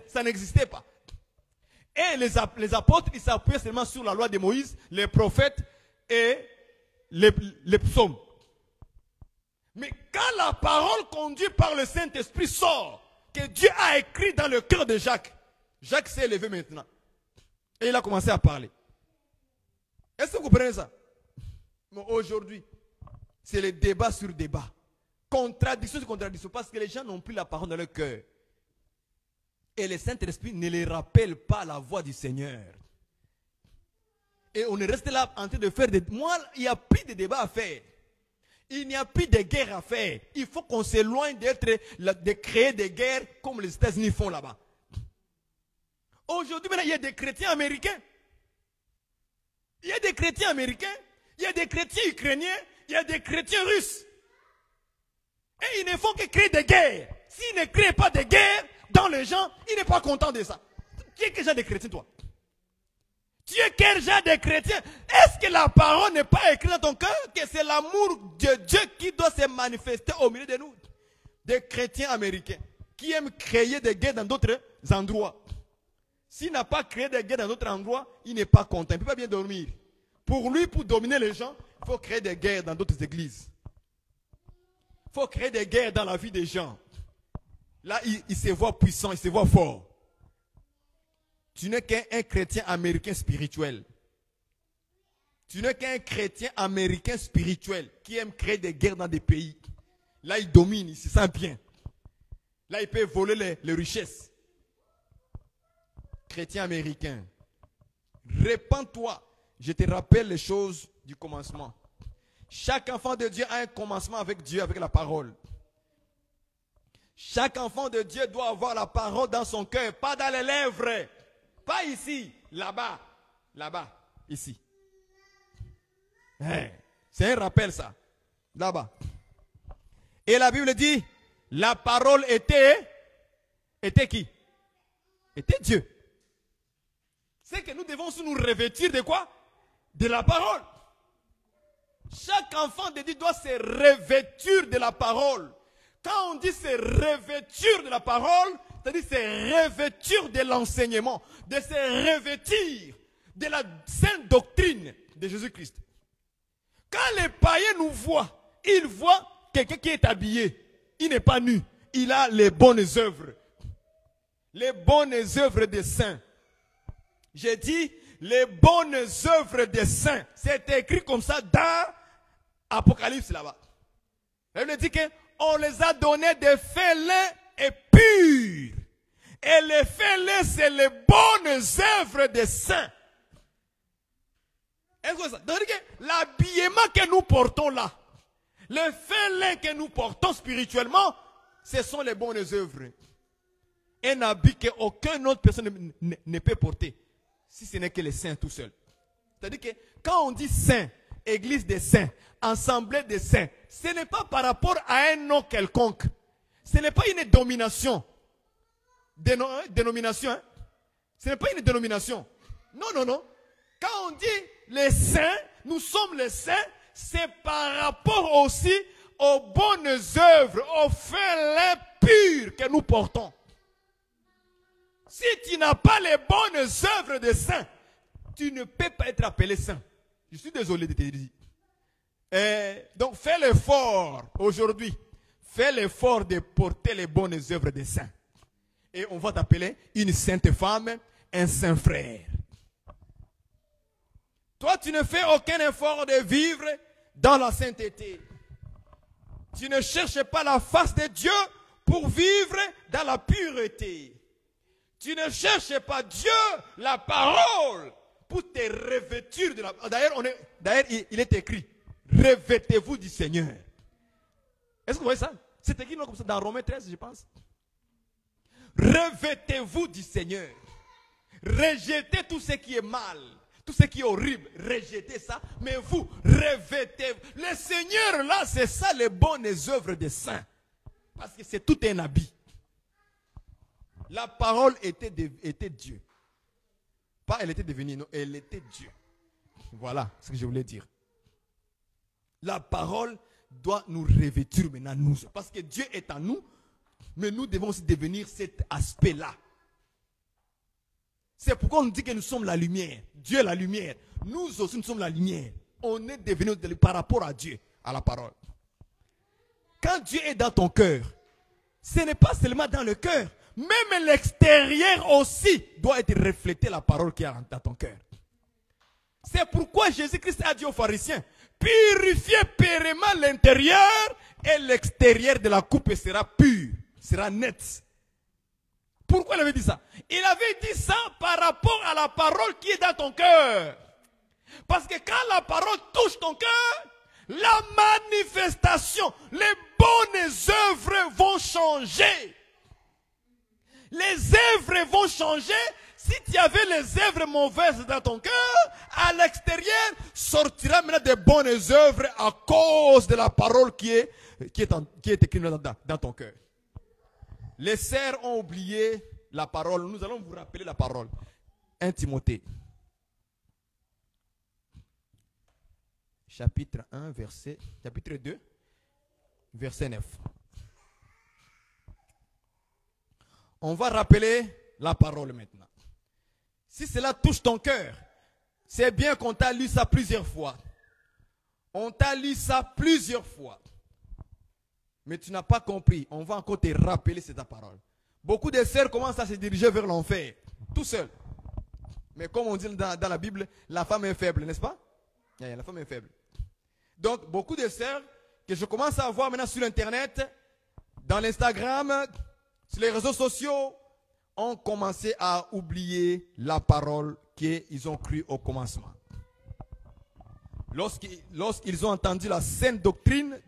ça n'existait pas. Et les apôtres, ils s'appuyaient seulement sur la loi de Moïse, les prophètes et les psaumes. Mais quand la parole conduite par le Saint-Esprit sort, que Dieu a écrit dans le cœur de Jacques, Jacques s'est élevé maintenant. Et il a commencé à parler. Est-ce que vous comprenez ça? Mais aujourd'hui, c'est le débat sur débat. Contradiction sur contradiction. Parce que les gens n'ont plus la parole dans leur cœur. Et le Saint-Esprit ne les rappelle pas la voix du Seigneur. Et on est resté là en train de faire des... Moi, il n'y a plus de débat à faire. Il n'y a plus de guerre à faire. Il faut qu'on s'éloigne de créer des guerres comme les États-Unis font là-bas. Aujourd'hui, il y a des chrétiens américains. Il y a des chrétiens américains. Il y a des chrétiens ukrainiens. Il y a des chrétiens russes. Et ils ne font que créer des guerres. S'ils ne créent pas de guerres dans les gens, ils ne sont pas contents de ça. Tu es quel genre de chrétien, toi? Tu es quel genre de chrétien? Est-ce que la parole n'est pas écrite dans ton cœur? Que c'est l'amour de Dieu qui doit se manifester au milieu de nous? Des chrétiens américains qui aiment créer des guerres dans d'autres endroits. S'il n'a pas créé des guerres dans d'autres endroits, il n'est pas content. Il ne peut pas bien dormir. Pour lui, pour dominer les gens, il faut créer des guerres dans d'autres églises. Il faut créer des guerres dans la vie des gens. Là, il se voit puissant, il se voit fort. Tu n'es qu'un chrétien américain spirituel. Tu n'es qu'un chrétien américain spirituel qui aime créer des guerres dans des pays. Là, il domine, il se sent bien. Là, il peut voler les richesses. chrétien américain, répands-toi. Je te rappelle les choses du commencement. Chaque enfant de Dieu a un commencement avec Dieu, avec la parole. Chaque enfant de Dieu doit avoir la parole dans son cœur, pas dans les lèvres. Pas ici, là-bas, là-bas, ici. C'est un rappel ça, là-bas. Et la Bible dit, la parole était qui? Était Dieu. C'est que nous devons nous revêtir de quoi? De la parole. Chaque enfant de Dieu doit se revêtir de la parole. Quand on dit se revêtir de la parole, c'est-à-dire se revêtir de l'enseignement, de se revêtir de la sainte doctrine de Jésus-Christ. Quand les païens nous voient, ils voient quelqu'un qui est habillé. Il n'est pas nu. Il a les bonnes œuvres. Les bonnes œuvres des saints. J'ai dit les bonnes œuvres des saints. C'est écrit comme ça dans Apocalypse là-bas. Elle me dit qu'on les a donnés des félins et purs. Et les félins, c'est les bonnes œuvres des saints. Est-ce que ça? C'est-à-dire que l'habillement que nous portons là, les félins que nous portons spirituellement, ce sont les bonnes œuvres. Un habit qu'aucune autre personne ne peut porter, si ce n'est que les saints tout seuls. C'est-à-dire que quand on dit saint, église des saints, assemblée des saints, ce n'est pas par rapport à un nom quelconque. Ce n'est pas une domination. Dénomination. Hein? Ce n'est pas une dénomination. Non, non, non. Quand on dit les saints, nous sommes les saints, c'est par rapport aussi aux bonnes œuvres, aux félins purs que nous portons. Si tu n'as pas les bonnes œuvres des saints, tu ne peux pas être appelé saint. Je suis désolé de te dire. Donc fais l'effort aujourd'hui. Fais l'effort de porter les bonnes œuvres des saints. Et on va t'appeler une sainte femme, un saint frère. Toi, tu ne fais aucun effort de vivre dans la sainteté. Tu ne cherches pas la face de Dieu pour vivre dans la pureté. Tu ne cherches pas Dieu, la parole, pour te revêtir de la... D'ailleurs, il est écrit, revêtez-vous du Seigneur. Est-ce que vous voyez ça? C'est écrit comme ça dans Romains 13, je pense. Revêtez-vous du Seigneur. Rejetez tout ce qui est mal, tout ce qui est horrible. Rejetez ça, mais vous, revêtez. Le Seigneur, là, c'est ça les bonnes œuvres des saints. Parce que c'est tout un habit. La parole était Dieu. Pas elle était devenue, non, elle était Dieu. Voilà ce que je voulais dire. La parole doit nous revêtir maintenant, nous. Parce que Dieu est en nous, mais nous devons aussi devenir cet aspect-là. C'est pourquoi on dit que nous sommes la lumière. Dieu est la lumière. Nous aussi, nous sommes la lumière. On est devenus par rapport à Dieu, à la parole. Quand Dieu est dans ton cœur, ce n'est pas seulement dans le cœur. Même l'extérieur aussi doit être reflété la parole qui est dans ton cœur. C'est pourquoi Jésus-Christ a dit aux pharisiens, purifiez purement l'intérieur et l'extérieur de la coupe sera pur, sera net. Pourquoi il avait dit ça? Il avait dit ça par rapport à la parole qui est dans ton cœur. Parce que quand la parole touche ton cœur, la manifestation, les bonnes œuvres vont changer. Les œuvres vont changer. Si tu avais les œuvres mauvaises dans ton cœur, à l'extérieur, sortira maintenant des bonnes œuvres à cause de la parole qui est écrite dans ton cœur. Les sœurs ont oublié la parole. Nous allons vous rappeler la parole. 1 Timothée. Chapitre 2, verset 9. On va rappeler la parole maintenant. Si cela touche ton cœur, c'est bien qu'on t'a lu ça plusieurs fois. On t'a lu ça plusieurs fois. Mais tu n'as pas compris. On va encore te rappeler cette parole. Beaucoup de sœurs commencent à se diriger vers l'enfer, tout seul. Mais comme on dit dans la Bible, la femme est faible, n'est-ce pas? La femme est faible. Donc, beaucoup de sœurs que je commence à voir maintenant sur Internet, dans l'Instagram, sur les réseaux sociaux, ont commencé à oublier la parole qu'ils ont crue au commencement. Lorsqu'ils ont entendu la sainte doctrine,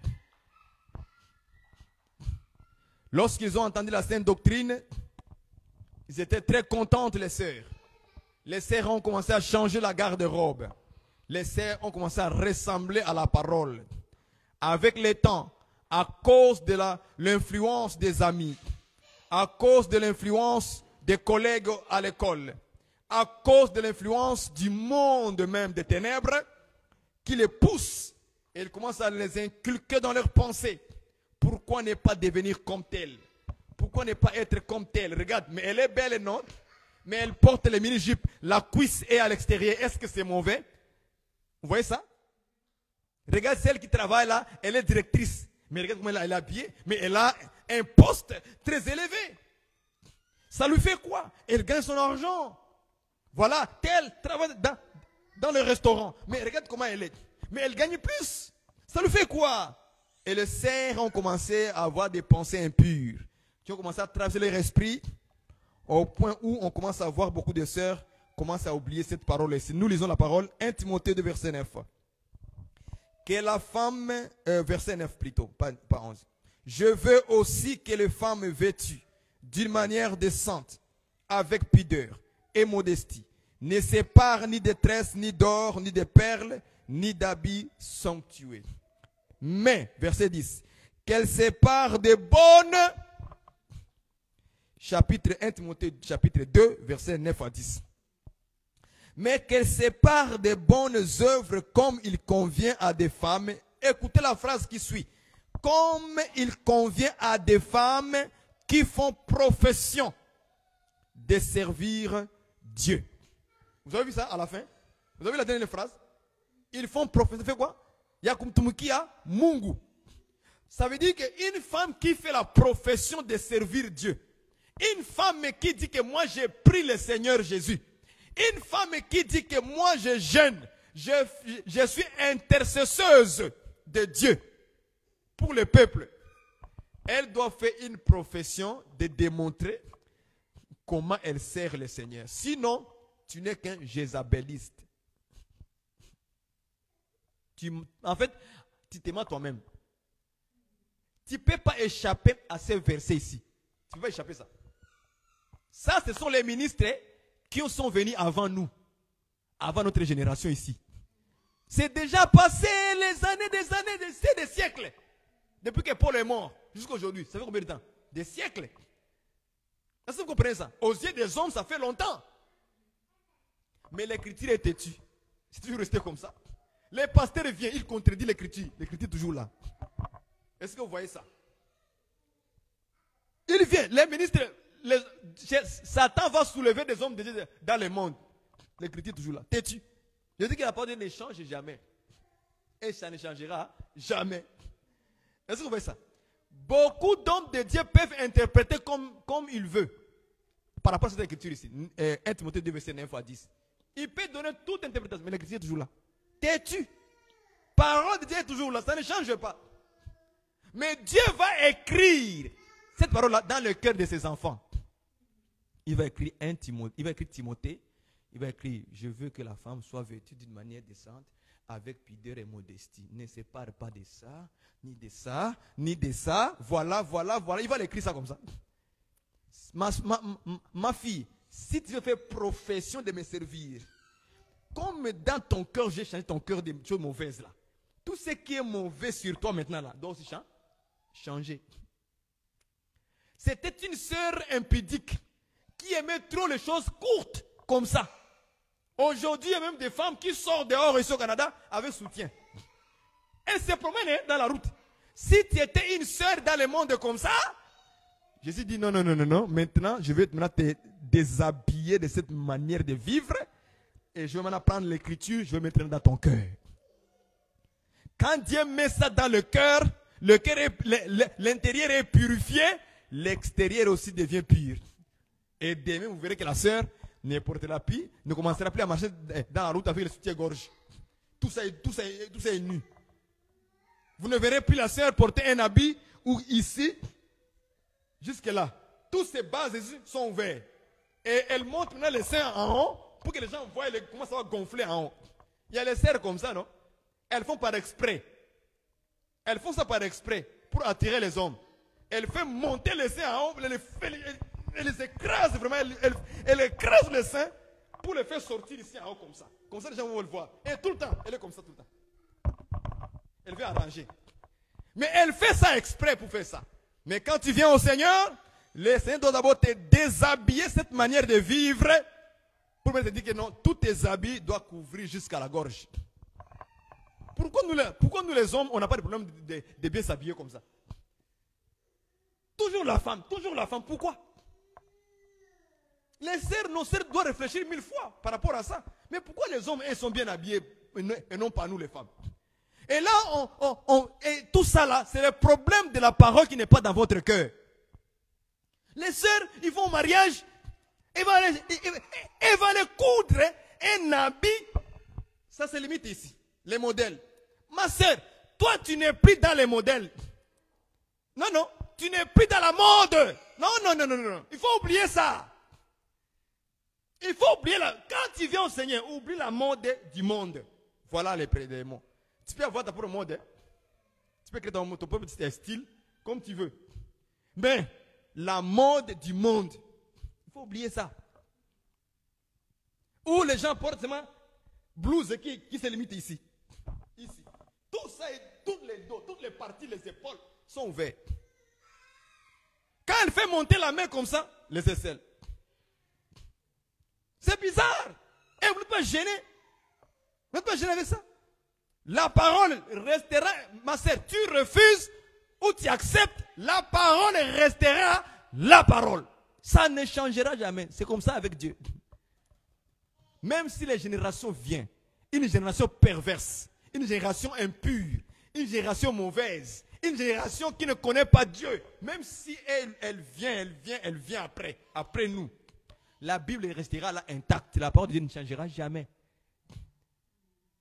ils étaient très contentes, les sœurs. Les sœurs ont commencé à changer la garde-robe. Les sœurs ont commencé à ressembler à la parole. Avec le temps, à cause de l'influence des amis, à cause de l'influence des collègues à l'école, à cause de l'influence du monde même des ténèbres, qui les pousse et ils commencent à les inculquer dans leurs pensées. Pourquoi ne pas devenir comme tel? Pourquoi ne pas être comme tel? Regarde, mais elle est belle, non? Mais elle porte les mini-jupes, la cuisse est à l'extérieur. Est-ce que c'est mauvais? Vous voyez ça? Regarde celle qui travaille là, elle est directrice. Mais regarde comment elle est habillée. Mais elle a un poste très élevé. Ça lui fait quoi? Elle gagne son argent. Voilà, tel travaille dans le restaurant. Mais regarde comment elle est. Mais elle gagne plus. Ça lui fait quoi? Et les sœurs ont commencé à avoir des pensées impures, qui ont commencé à traverser leur esprit, au point où on commence à voir beaucoup de sœurs commencent à oublier cette parole. Nous lisons la parole, 1 Timothée 2, verset 9. Que la femme, verset 9 plutôt, pas 11. Je veux aussi que les femmes vêtues d'une manière décente, avec pudeur et modestie, ne séparent ni de tresses, ni d'or, ni de perles, ni d'habits somptueux. Mais, verset 10, qu'elles séparent des bonnes, chapitre 1 Timothée, chapitre 2, verset 9 à 10. Mais qu'elles séparent des bonnes œuvres comme il convient à des femmes. Écoutez la phrase qui suit. Comme il convient à des femmes qui font profession de servir Dieu. Vous avez vu ça à la fin? Vous avez vu la dernière phrase? Ils font profession. Ça fait quoi? Yakumtumukia Mungu. Ça veut dire qu'une femme qui fait la profession de servir Dieu, une femme qui dit que moi j'ai pris le Seigneur Jésus, une femme qui dit que moi je jeûne, je suis intercesseuse de Dieu pour le peuple, elle doit faire une profession de démontrer comment elle sert le Seigneur. Sinon, tu n'es qu'un jézabéliste. En fait, tu t'aimes toi-même. Tu ne peux pas échapper à ces versets ici. Tu ne peux pas échapper à ça. Ça, ce sont les ministres qui sont venus avant nous, avant notre génération ici. C'est déjà passé des siècles. Depuis que Paul est mort, jusqu'à aujourd'hui. Ça fait combien de temps? Des siècles. Est-ce que vous comprenez ça? Aux yeux des hommes, ça fait longtemps. Mais l'écriture est têtue. C'est toujours resté comme ça. Les pasteurs viennent, ils contredisent l'écriture. L'écriture est toujours là. Est-ce que vous voyez ça? Ils viennent, les ministres, Satan va soulever des hommes de Dieu dans le monde. L'écriture est toujours là. Têtu. Je dis que la parole ne change jamais. Et ça ne changera jamais. Est-ce que vous voyez ça? Beaucoup d'hommes de Dieu peuvent interpréter comme ils veulent. Par rapport à cette écriture ici. 1 Timothée 2, verset 9 à 10. Il peut donner toute interprétation, mais l'écriture est toujours là. Têtu. Parole de Dieu est toujours là, ça ne change pas. Mais Dieu va écrire cette parole-là dans le cœur de ses enfants. Il va écrire Timothée, il va écrire, je veux que la femme soit vêtue d'une manière décente, avec pudeur et modestie. Ne sépare pas de ça, ni de ça, ni de ça. Voilà. Il va l'écrire ça comme ça. Ma fille, si tu veux faire profession de me servir, comme dans ton cœur, j'ai changé ton cœur des choses mauvaises là. Tout ce qui est mauvais sur toi maintenant là, doit aussi changer. C'était une sœur impudique qui aimait trop les choses courtes comme ça. Aujourd'hui, il y a même des femmes qui sortent dehors ici au Canada avec soutien. Elles se promènent dans la route. Si tu étais une sœur dans le monde comme ça, Jésus dit non. Maintenant, je vais te déshabiller de cette manière de vivre. Et je vais maintenant prendre l'écriture, je vais mettre dans ton cœur. Quand Dieu met ça dans le cœur, l'intérieur est purifié, l'extérieur aussi devient pur. Et demain, vous verrez que la sœur ne portera plus, ne commencera plus à marcher dans la route avec le soutien-gorge. Tout ça est nu. Vous ne verrez plus la sœur porter un habit ou ici, jusque là. Toutes ces bases ici sont ouvertes. Et elle monte maintenant les seins en haut pour que les gens voient comment ça va gonfler en haut. Il y a les serres comme ça, non? Elles font par exprès. Elles font ça par exprès pour attirer les hommes. Elle fait monter les seins en haut, elle les écrase vraiment, elle écrase les seins pour les faire sortir ici en haut comme ça. Comme ça les gens vont le voir. Et tout le temps, elle est comme ça tout le temps. Elle veut arranger. Mais elle fait ça exprès pour faire ça. Mais quand tu viens au Seigneur, le Seigneur doit d'abord te déshabiller cette manière de vivre pour te dire que non, tous tes habits doivent couvrir jusqu'à la gorge. Pourquoi nous les hommes, on n'a pas de problème de bien s'habiller comme ça? Toujours la femme, pourquoi? Nos sœurs doivent réfléchir 1000 fois par rapport à ça. Mais pourquoi les hommes, ils sont bien habillés et non pas nous les femmes? Et là, et tout ça là, c'est le problème de la parole qui n'est pas dans votre cœur. Les sœurs, ils vont au mariage, ils vont aller coudre un habit. Ça se limite ici, les modèles. Ma sœur, toi tu n'es plus dans les modèles. Non, non, tu n'es plus dans la mode. Non. Il faut oublier ça. Il faut oublier quand tu viens au Seigneur, oublie la mode du monde. Voilà les mots. Tu peux avoir ta propre mode. Tu peux créer ton propre style comme tu veux. Mais la mode du monde, il faut oublier ça. Où les gens portent seulement blouse qui se limite ici. Ici. Tout ça, tous les dos, toutes les parties, les épaules sont ouvertes. Quand elle fait monter la main comme ça, les aisselles. C'est bizarre. Et vous n'êtes pas gêné. Vous n'êtes pas gêné avec ça. La parole restera, ma sœur, tu refuses ou tu acceptes, la parole restera la parole. Ça ne changera jamais. C'est comme ça avec Dieu. Même si les générations viennent, une génération perverse, une génération impure, une génération mauvaise, une génération qui ne connaît pas Dieu, même si elle vient après nous, la Bible restera là intacte. La parole de Dieu ne changera jamais.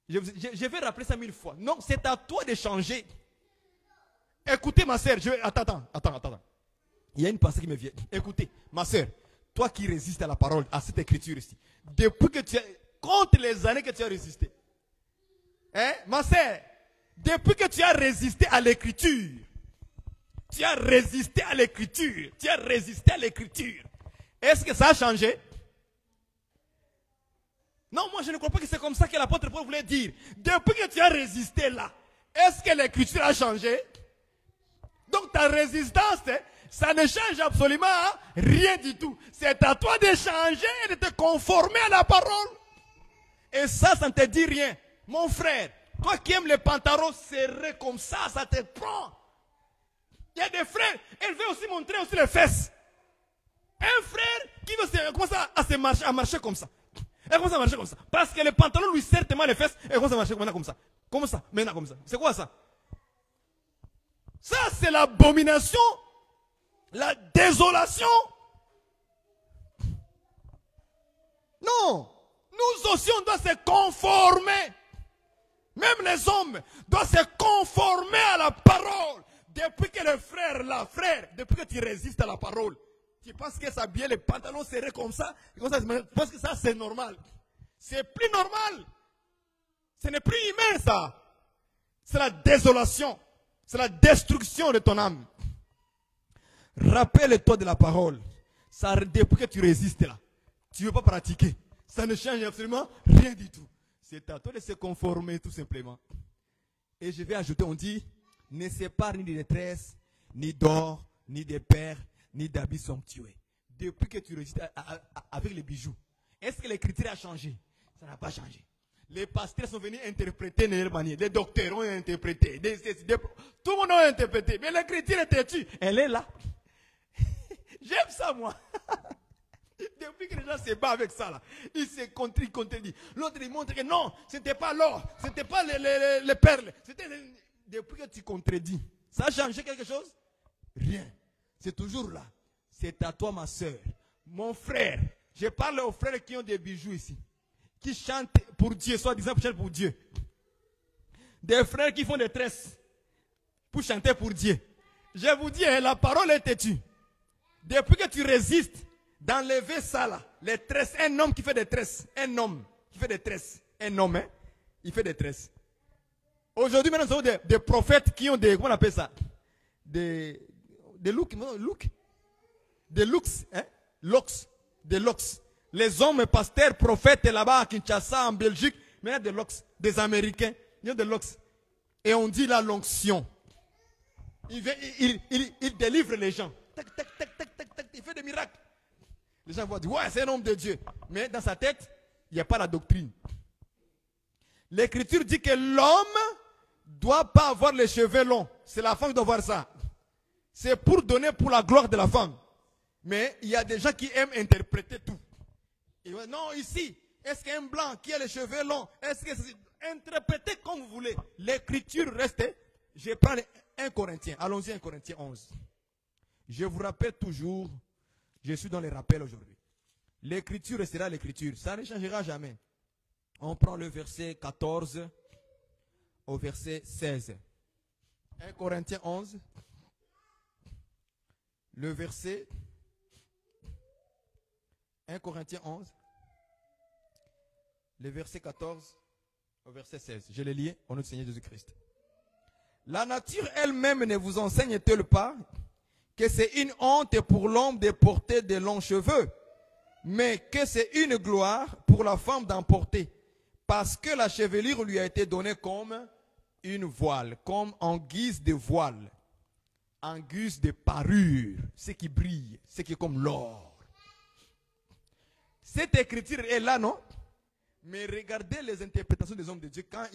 Je vais rappeler ça 1000 fois. Non, c'est à toi de changer. Écoutez ma soeur, attends. Il y a une pensée qui me vient. Écoutez, ma soeur, toi qui résistes à la parole, à cette écriture ici, depuis que tu as, compte les années que tu as résisté. Hein, ma soeur, depuis que tu as résisté à l'écriture, est-ce que ça a changé? Non, moi je ne crois pas que c'est comme ça que l'apôtre Paul voulait dire. Depuis que tu as résisté là, est-ce que l'écriture a changé? Donc ta résistance, ça ne change absolument rien du tout. C'est à toi de changer et de te conformer à la parole. Et ça ne te dit rien. Mon frère, toi qui aimes les pantalons serrés comme ça te prend. Il y a des frères, elle veut aussi montrer aussi les fesses. Un frère qui veut commencer à marcher comme ça. Elle commence à marcher comme ça. Parce que le pantalon lui serre tellement les fesses, elle commence à marcher comme ça. Maintenant comme ça. C'est quoi ça? Ça, c'est l'abomination, la désolation. Non. Nous aussi, on doit se conformer. Même les hommes doivent se conformer à la parole. Depuis que le frère, depuis que tu résistes à la parole, tu penses que s'habiller les pantalons serrés comme ça, tu penses que ça c'est normal. C'est plus normal. Ce n'est plus humain ça. C'est la désolation. C'est la destruction de ton âme. Rappelle-toi de la parole. Ça, depuis que tu résistes là, tu ne veux pas pratiquer. Ça ne change absolument rien du tout. C'est à toi de se conformer tout simplement. Et je vais ajouter, on dit, ne sépare ni de détresse, ni d'or, ni de perles, ni d'habits somptueux. Depuis que tu résistes avec les bijoux, est-ce que l'écriture a changé? Ça n'a pas changé. Les pasteurs sont venus interpréter de leur manière. Les docteurs ont interprété. Tout le monde a interprété. Mais l'écriture est têtue. Elle est là. J'aime ça, moi. Depuis que les gens se battent avec ça, là, ils se contredisent. L'autre, il montre que non, ce n'était pas l'or, ce n'était pas les perles. Depuis que tu contredis, ça a changé quelque chose? Rien. C'est toujours là. C'est à toi, ma soeur. Mon frère, je parle aux frères qui ont des bijoux ici, qui chantent pour Dieu, soi-disant pour chanter pour Dieu. Des frères qui font des tresses pour chanter pour Dieu. Je vous dis, la parole est têtue. Depuis que tu résistes, d'enlever ça là, les tresses. Un homme qui fait des tresses. Un homme qui fait des tresses. Un homme, hein, il fait des tresses. Aujourd'hui, maintenant, nous avons des prophètes qui ont des, comment on appelle ça? Des looks, des looks, hein? Des locks. Les hommes pasteurs, prophètes là-bas à Kinshasa, en Belgique, mais il y a des locks, des Américains, il y a des locks. Et on dit la l'onction. Il délivre les gens. Tac, tac, tac, tac, tac, tac, il fait des miracles. Les gens vont dire, ouais, c'est un homme de Dieu. Mais dans sa tête, il n'y a pas la doctrine. L'écriture dit que l'homme ne doit pas avoir les cheveux longs. C'est la femme qui doit voir ça. C'est pour donner pour la gloire de la femme. Mais il y a des gens qui aiment interpréter tout. Ils vont, non, ici, est-ce qu'un blanc qui a les cheveux longs, est-ce que c'est interprétez comme vous voulez. L'écriture reste. Je prends 1 Corinthiens. Allons-y, 1 Corinthiens 11. Je vous rappelle toujours, je suis dans les rappels aujourd'hui. L'écriture restera l'écriture. Ça ne changera jamais. On prend le verset 14 au verset 16. 1 Corinthiens 11. Le verset 1 Corinthiens 11. Le verset 14 au verset 16. Je le lis au nom du Seigneur Jésus-Christ. La nature elle-même ne vous enseigne-t-elle pas que c'est une honte pour l'homme de porter de longs cheveux, mais que c'est une gloire pour la femme d'en porter, parce que la chevelure lui a été donnée comme une voile, comme en guise de voile, en guise de parure, ce qui brille, ce qui est comme l'or. Cette écriture est là, non? Mais regardez les interprétations des hommes de Dieu quand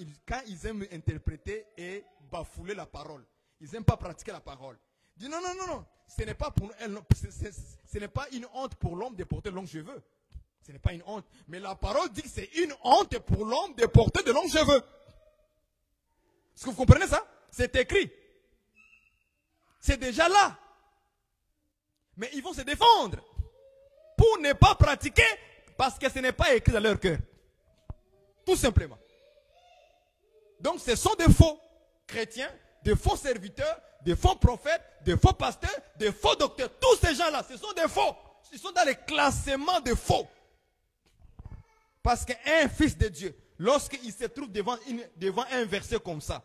ils aiment interpréter et bafouler la parole. Ils n'aiment pas pratiquer la parole. Ils disent non, non, non, non. Ce n'est pas, ce n'est pas une honte pour l'homme de porter de longs cheveux. Ce n'est pas une honte. Mais la parole dit que c'est une honte pour l'homme de porter de longs cheveux. Est-ce que vous comprenez ça? C'est écrit. C'est déjà là. Mais ils vont se défendre pour ne pas pratiquer parce que ce n'est pas écrit dans leur cœur. Tout simplement. Donc ce sont des faux chrétiens, des faux serviteurs, des faux prophètes, des faux pasteurs, des faux docteurs. Tous ces gens-là, ce sont des faux. Ils sont dans les classements de faux. Parce qu'un fils de Dieu, lorsqu'il se trouve devant un verset comme ça,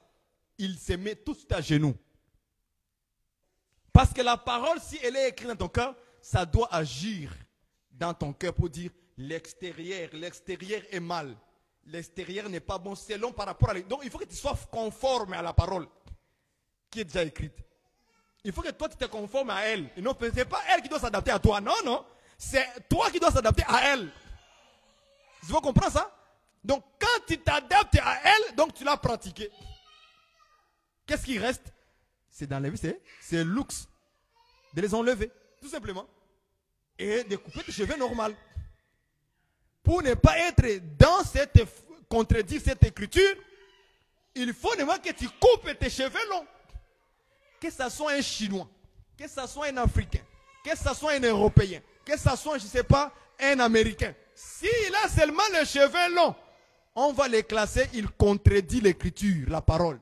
il se met tout de suite à genoux. Parce que la parole, si elle est écrite dans ton cœur, ça doit agir dans ton cœur pour dire l'extérieur est mal. L'extérieur n'est pas bon selon par rapport à... Donc il faut que tu sois conforme à la parole qui est déjà écrite. Il faut que toi tu te conformes à elle. Et non, ce n'est pas elle qui doit s'adapter à toi. Non, non. C'est toi qui dois s'adapter à elle. Tu comprends ça? Donc quand tu t'adaptes à elle, donc tu l'as pratiqué. Qu'est-ce qui reste? C'est d'enlever, c'est looks. De les enlever, tout simplement. Et de couper tes cheveux normal. Pour ne pas être dans cette contredire cette écriture, il faut que tu coupes tes cheveux longs. Que ce soit un Chinois, que ce soit un Africain, que ce soit un Européen, que ce soit, je ne sais pas, un Américain. S'il a seulement les cheveux longs, on va les classer, il contredit l'écriture, la parole.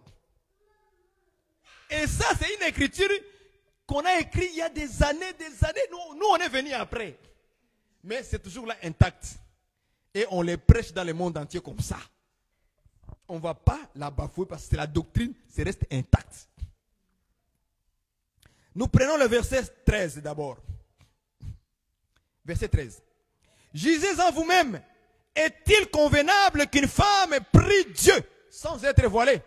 Et ça, c'est une écriture qu'on a écrite il y a des années. Nous on est venus après. Mais c'est toujours là intact. Et on les prêche dans le monde entier comme ça. On ne va pas la bafouer parce que c'est la doctrine, ça reste intact. Nous prenons le verset 13 d'abord. Verset 13. Jugez en vous-même, est-il convenable qu'une femme prie Dieu sans être voilée?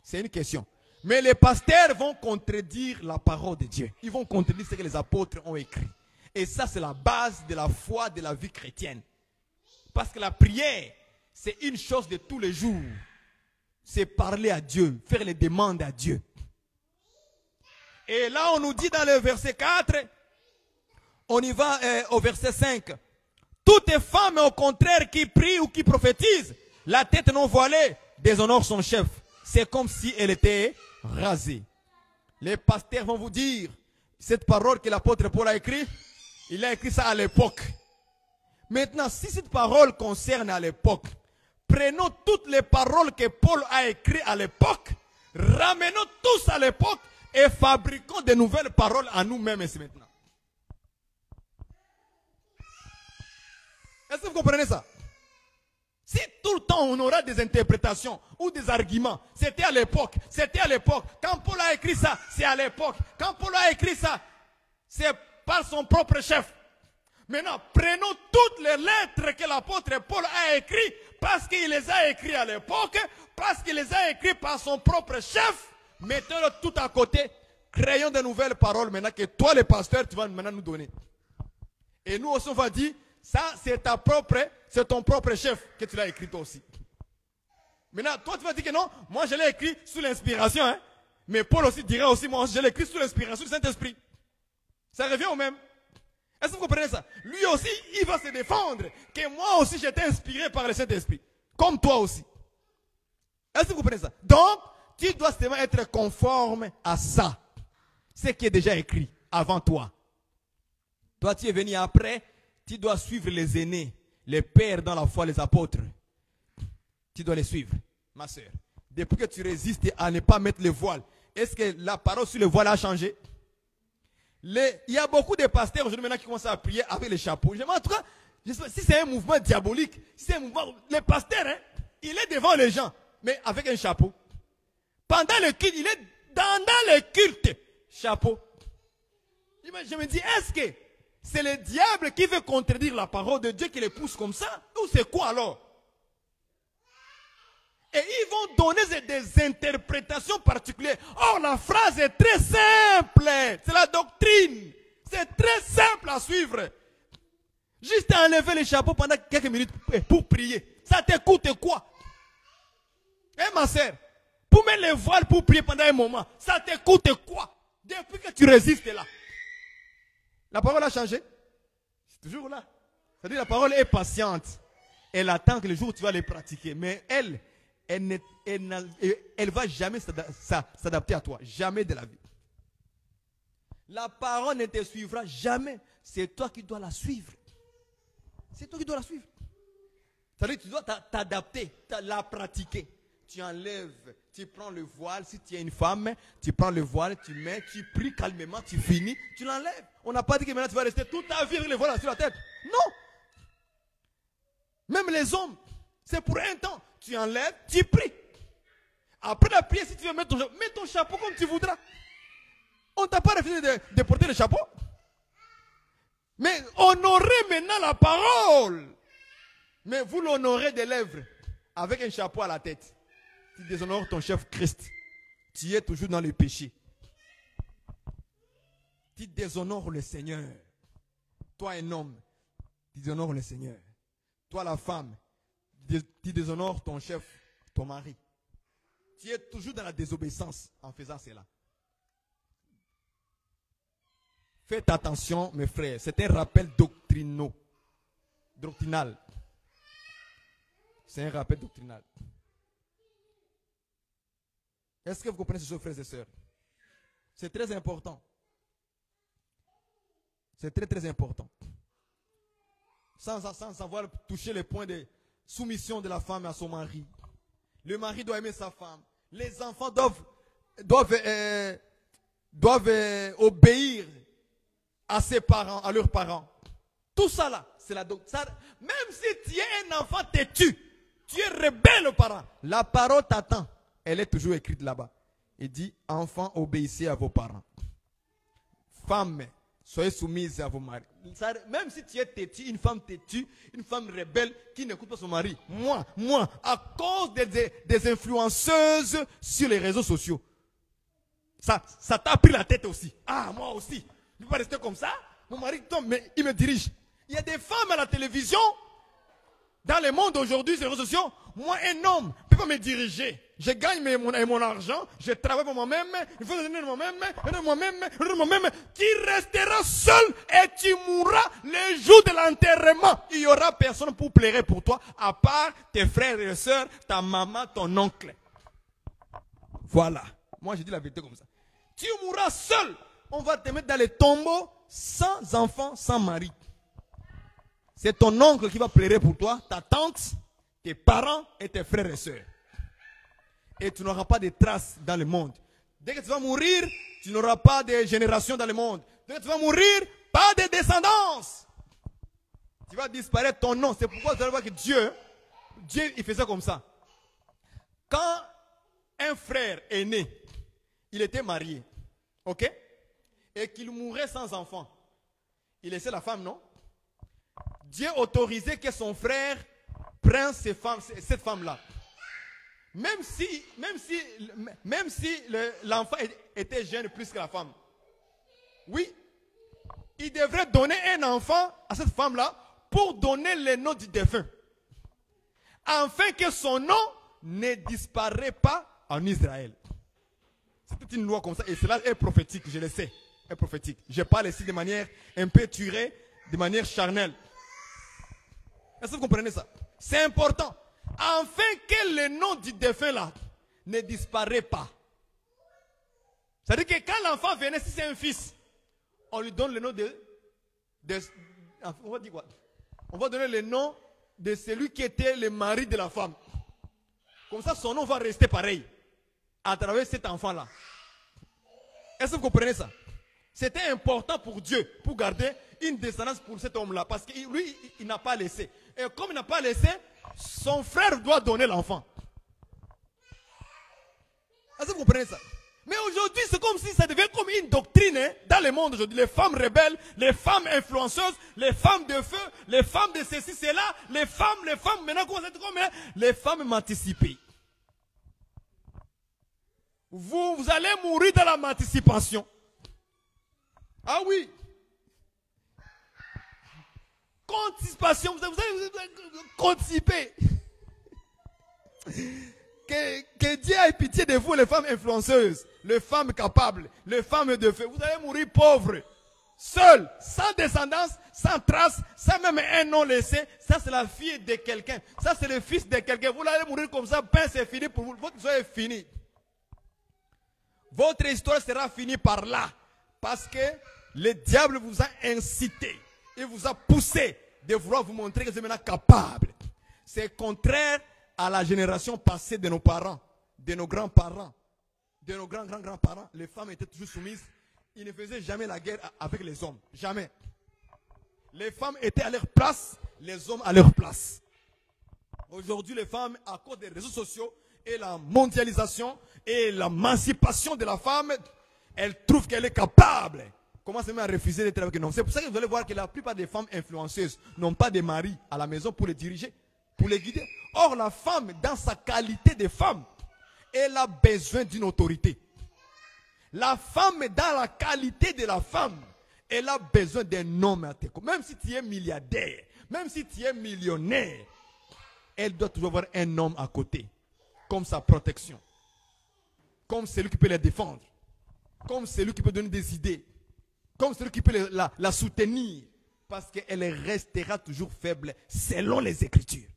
C'est une question. Mais les pasteurs vont contredire la parole de Dieu. Ils vont contredire ce que les apôtres ont écrit. Et ça, c'est la base de la foi, de la vie chrétienne. Parce que la prière, c'est une chose de tous les jours. C'est parler à Dieu, faire les demandes à Dieu. Et là, on nous dit dans le verset 4, on y va au verset 5. Toute femme, au contraire, qui prie ou qui prophétise, la tête non voilée, déshonore son chef. C'est comme si elle était rasée. Les pasteurs vont vous dire, cette parole que l'apôtre Paul a écrite, il a écrit ça à l'époque. Maintenant, si cette parole concerne à l'époque, prenons toutes les paroles que Paul a écrites à l'époque, ramenons tous à l'époque et fabriquons de nouvelles paroles à nous-mêmes ici maintenant. Est-ce que vous comprenez ça? Si tout le temps on aura des interprétations ou des arguments, c'était à l'époque, c'était à l'époque. Quand Paul a écrit ça, c'est à l'époque. Quand Paul a écrit ça, c'est par son propre chef. Maintenant, prenons toutes les lettres que l'apôtre Paul a écrites, parce qu'il les a écrites à l'époque, parce qu'il les a écrites par son propre chef. Mettons-le tout à côté. Créons de nouvelles paroles maintenant que toi, le pasteur, tu vas maintenant nous donner. Et nous aussi, on va dire, ça, c'est ton propre chef que tu l'as écrit toi aussi. Maintenant, toi, tu vas dire que non, moi, je l'ai écrit sous l'inspiration. Hein? Mais Paul aussi dira aussi, moi, je l'ai écrit sous l'inspiration du Saint-Esprit. Ça revient au même. Est-ce que vous comprenez ça? Lui aussi, il va se défendre. Que moi aussi, j'étais inspiré par le Saint-Esprit. Comme toi aussi. Est-ce que vous comprenez ça? Donc, tu dois seulement être conforme à ça. Ce qui est déjà écrit avant toi. Toi, tu es venu après. Tu dois suivre les aînés, les pères dans la foi, les apôtres. Tu dois les suivre, ma soeur. Depuis que tu résistes à ne pas mettre le voile, est-ce que la parole sur le voile a changé? Il y a beaucoup de pasteurs aujourd'hui maintenant qui commencent à prier avec les chapeaux. En tout cas, si c'est un mouvement diabolique, si c'est un mouvement, le pasteur, hein, il est devant les gens, mais avec un chapeau. Pendant le culte, il est dans le culte, chapeau. Je me dis, est-ce que c'est le diable qui veut contredire la parole de Dieu qui les pousse comme ça? Ou c'est quoi alors? Et ils vont donner des interprétations particulières. Oh, la phrase est très simple. C'est la doctrine. C'est très simple à suivre. Juste enlever les chapeaux pendant quelques minutes pour prier. Ça te coûte quoi? Eh ma soeur, pour mettre les voiles pour prier pendant un moment, ça te coûte quoi? Depuis que tu résistes là. La parole a changé. C'est toujours là. C'est-à-dire la parole est patiente. Elle attend que le jour où tu vas les pratiquer. Mais elle va jamais s'adapter à toi. Jamais de la vie. La parole ne te suivra jamais. C'est toi qui dois la suivre. C'est toi qui dois la suivre. C'est-à-dire que tu dois t'adapter, la pratiquer. Tu enlèves, tu prends le voile. Si tu es une femme, tu prends le voile, tu mets, tu pries calmement, tu finis, tu l'enlèves. On n'a pas dit que maintenant tu vas rester toute ta vie avec le voile sur la tête. Non. Même les hommes, c'est pour un temps. Tu enlèves, tu pries. Après la prière, si tu veux mets ton chapeau comme tu voudras. On ne t'a pas refusé de porter le chapeau. Mais honorez maintenant la parole. Mais vous l'honorez des lèvres avec un chapeau à la tête. Tu déshonores ton chef Christ. Tu es toujours dans le péché. Tu déshonores le Seigneur. Toi, un homme, tu déshonores le Seigneur. Toi, la femme, tu déshonores ton chef, ton mari. Tu es toujours dans la désobéissance en faisant cela. Faites attention, mes frères. C'est un rappel doctrinal. C'est un rappel doctrinal. Est-ce que vous comprenez ce, frères et sœurs? C'est très important. C'est très très important. Sans avoir touché le point de soumission de la femme à son mari. Le mari doit aimer sa femme. Les enfants doivent obéir à ses parents, à leurs parents. Tout ça là, c'est la doctrine. Même si tu es un enfant têtu, tu es rebelle aux parents, la parole t'attend. Elle est toujours écrite là-bas. Il dit, enfants, obéissez à vos parents. Femmes, soyez soumises à vos maris. Même si tu es têtu, une femme têtue, une femme rebelle qui n'écoute pas son mari. Moi, à cause des influenceuses sur les réseaux sociaux. Ça t'a pris la tête aussi. Ah, moi aussi. Je ne peux pas rester comme ça. Mon mari tombe, mais il me dirige. Il y a des femmes à la télévision. Dans le monde aujourd'hui, sur les réseaux sociaux, moi, un homme ne peut pas me diriger. Je gagne mon argent, je travaille pour moi-même, il faut donner moi-même. Tu resteras seul et tu mourras le jour de l'enterrement. Il n'y aura personne pour pleurer pour toi, à part tes frères et sœurs, ta maman, ton oncle. Voilà. Moi, je dis la vérité comme ça. Tu mourras seul. On va te mettre dans les tombeaux, sans enfant, sans mari. C'est ton oncle qui va pleurer pour toi, ta tante, tes parents et tes frères et sœurs. Et tu n'auras pas de traces dans le monde. Dès que tu vas mourir, tu n'auras pas de génération dans le monde. Dès que tu vas mourir, pas de descendance. Tu vas disparaître ton nom. C'est pourquoi vous allez voir que Dieu, il faisait comme ça. Quand un frère est né, il était marié, ok? Et qu'il mourait sans enfant, il laissait la femme, non? Dieu autorisait que son frère prenne cette femme-là. Même si l'enfant était jeune plus que la femme. Oui, il devrait donner un enfant à cette femme-là pour donner le nom du défunt. Afin que son nom ne disparaît pas en Israël. C'était une loi comme ça et cela est prophétique, je le sais. Est prophétique. Je parle ici de manière un peu turée, de manière charnelle. Est-ce que vous comprenez ça? C'est important. Afin que le nom du défunt là ne disparaît pas. C'est-à-dire que quand l'enfant venait, si c'est un fils, on lui donne le nom on va dire quoi? On va donner le nom de celui qui était le mari de la femme. Comme ça, son nom va rester pareil à travers cet enfant-là. Est-ce que vous comprenez ça? C'était important pour Dieu, pour garder une descendance pour cet homme-là. Parce que lui, il n'a pas laissé. Et comme il n'a pas laissé, son frère doit donner l'enfant. Est-ce que vous comprenez ça? Mais aujourd'hui, c'est comme si ça devient comme une doctrine dans le monde aujourd'hui. Les femmes rebelles, les femmes influenceuses, les femmes de feu, les femmes de ceci, cela, les femmes, maintenant, comment c'est comme les femmes émancipées. Vous allez mourir dans la anticipation. Ah oui. Conticipation, vous allez anticiper. Que Dieu ait pitié de vous, les femmes influenceuses, les femmes capables, les femmes de feu. Vous allez mourir pauvres, seuls, sans descendance, sans trace, sans même un nom laissé. Ça, c'est la fille de quelqu'un. Ça, c'est le fils de quelqu'un. Vous allez mourir comme ça, ben c'est fini pour vous. Votre histoire est finie. Votre histoire sera finie par là. Parce que le diable vous a incité. Il vous a poussé de vouloir vous montrer que vous êtes maintenant capable. C'est contraire à la génération passée de nos parents, de nos grands-parents, de nos grands-grands-grands-parents. Les femmes étaient toujours soumises. Ils ne faisaient jamais la guerre avec les hommes. Jamais. Les femmes étaient à leur place, les hommes à leur place. Aujourd'hui, les femmes, à cause des réseaux sociaux et la mondialisation et l'émancipation de la femme, elles trouvent qu'elle est capable. Commencent même à refuser d'être avec un homme. C'est pour ça que vous allez voir que la plupart des femmes influenceuses n'ont pas de mari à la maison pour les diriger, pour les guider. Or, la femme, dans sa qualité de femme, elle a besoin d'une autorité. La femme, dans la qualité de la femme, elle a besoin d'un homme à tes côtés. Même si tu es milliardaire, même si tu es millionnaire, elle doit toujours avoir un homme à côté, comme sa protection, comme celui qui peut la défendre, comme celui qui peut donner des idées, comme celui qui peut la soutenir, parce qu'elle restera toujours faible selon les Écritures.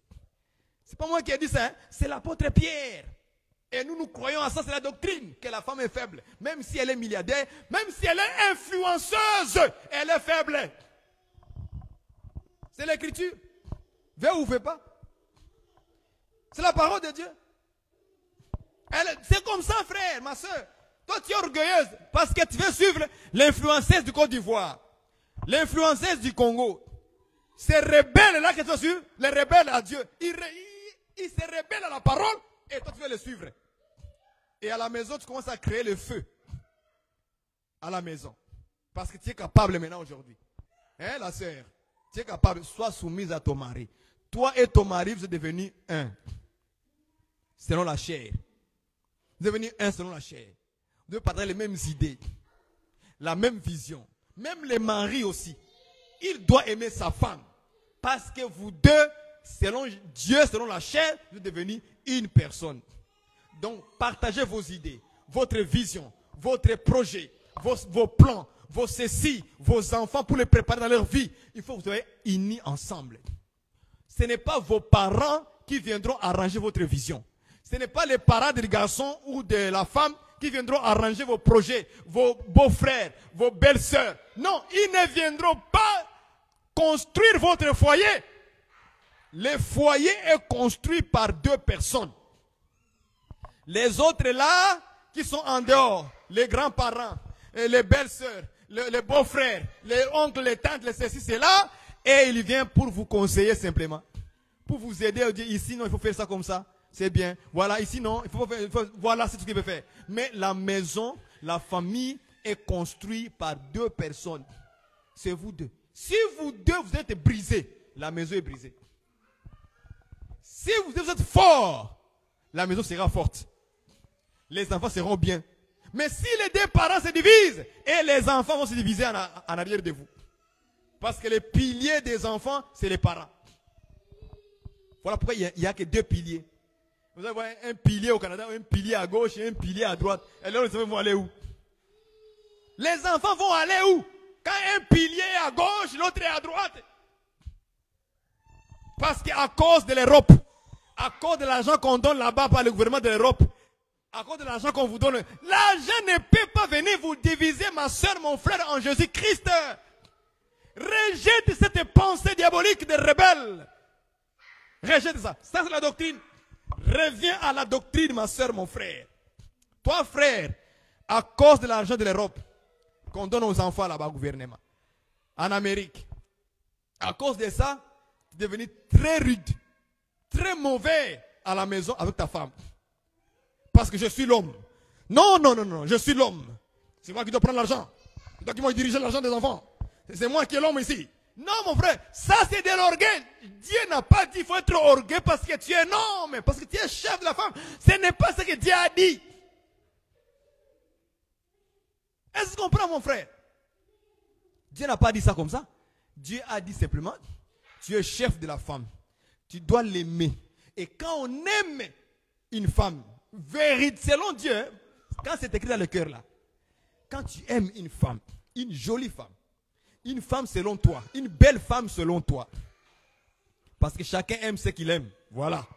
C'est pas moi qui ai dit ça, hein? C'est l'apôtre Pierre. Et nous croyons à ça, c'est la doctrine, que la femme est faible. Même si elle est milliardaire, même si elle est influenceuse, elle est faible. C'est l'Écriture. Veut ou veut pas. C'est la parole de Dieu. C'est comme ça, frère, ma soeur. Toi, tu es orgueilleuse parce que tu veux suivre l'influenceuse du Côte d'Ivoire, l'influenceuse du Congo. Ces rebelles-là que tu vas suivre, les rebelles à Dieu, ils se rebellent à la parole et toi, tu veux les suivre. Et à la maison, tu commences à créer le feu. À la maison. Parce que tu es capable maintenant aujourd'hui. Hein, la sœur? Tu es capable, sois soumise à ton mari. Toi et ton mari, vous êtes devenus un. Selon la chair. Vous êtes devenus un selon la chair. Vous devez partager les mêmes idées. La même vision. Même les maris aussi. Il doit aimer sa femme. Parce que vous deux, selon Dieu, selon la chair, vous êtes devenus une personne. Donc, partagez vos idées, votre vision, votre projet, vos plans, vos ceci, vos enfants pour les préparer dans leur vie. Il faut que vous soyez unis ensemble. Ce n'est pas vos parents qui viendront arranger votre vision. Ce n'est pas les parents du garçon ou de la femme qui viendront arranger vos projets, vos beaux-frères, vos belles-sœurs. Non, ils ne viendront pas construire votre foyer. Le foyer est construit par deux personnes. Les autres là, qui sont en dehors, les grands-parents, les belles-sœurs, les beaux-frères, les oncles, les tantes, les ceci, cela, Et il vient pour vous conseiller simplement. Pour vous aider à dire ici, non, il faut faire ça comme ça. C'est bien. Voilà, ici, non, voilà, c'est tout ce qu'il veut faire. Mais la maison, la famille est construite par deux personnes. C'est vous deux. Si vous deux, vous êtes brisés, la maison est brisée. Si vous êtes forts, la maison sera forte. Les enfants seront bien. Mais si les deux parents se divisent, et les enfants vont se diviser en arrière de vous. Parce que les piliers des enfants, c'est les parents. Voilà pourquoi il n'y a que deux piliers. Vous avez un pilier au Canada, un pilier à gauche et un pilier à droite. Et là, les enfants vont aller où? Les enfants vont aller où? Quand un pilier est à gauche, l'autre est à droite. Parce qu'à cause de l'Europe, à cause de l'argent qu'on donne là-bas par le gouvernement de l'Europe, à cause de l'argent qu'on vous donne, l'argent ne peut pas venir vous diviser, ma soeur, mon frère, en Jésus-Christ. Rejette cette pensée diabolique des rebelles. Rejette ça. Ça, c'est la doctrine. Reviens à la doctrine, ma soeur, mon frère. Toi, frère, à cause de l'argent de l'Europe qu'on donne aux enfants là-bas au gouvernement, en Amérique, à cause de ça, tu es devenu très rude, très mauvais à la maison avec ta femme. Parce que je suis l'homme. Non, non, non, non, je suis l'homme. C'est moi qui dois prendre l'argent. C'est toi qui dois diriger l'argent des enfants. C'est moi qui est l'homme ici. Non, mon frère, ça c'est de l'orgueil. Dieu n'a pas dit qu'il faut être orgueilleux parce que tu es un homme, parce que tu es chef de la femme. Ce n'est pas ce que Dieu a dit. Est-ce que tu comprends, mon frère? Dieu n'a pas dit ça comme ça. Dieu a dit simplement, tu es chef de la femme. Tu dois l'aimer. Et quand on aime une femme, selon Dieu, quand c'est écrit dans le cœur là, quand tu aimes une femme, une jolie femme, une femme selon toi, une belle femme selon toi, parce que chacun aime ce qu'il aime, voilà.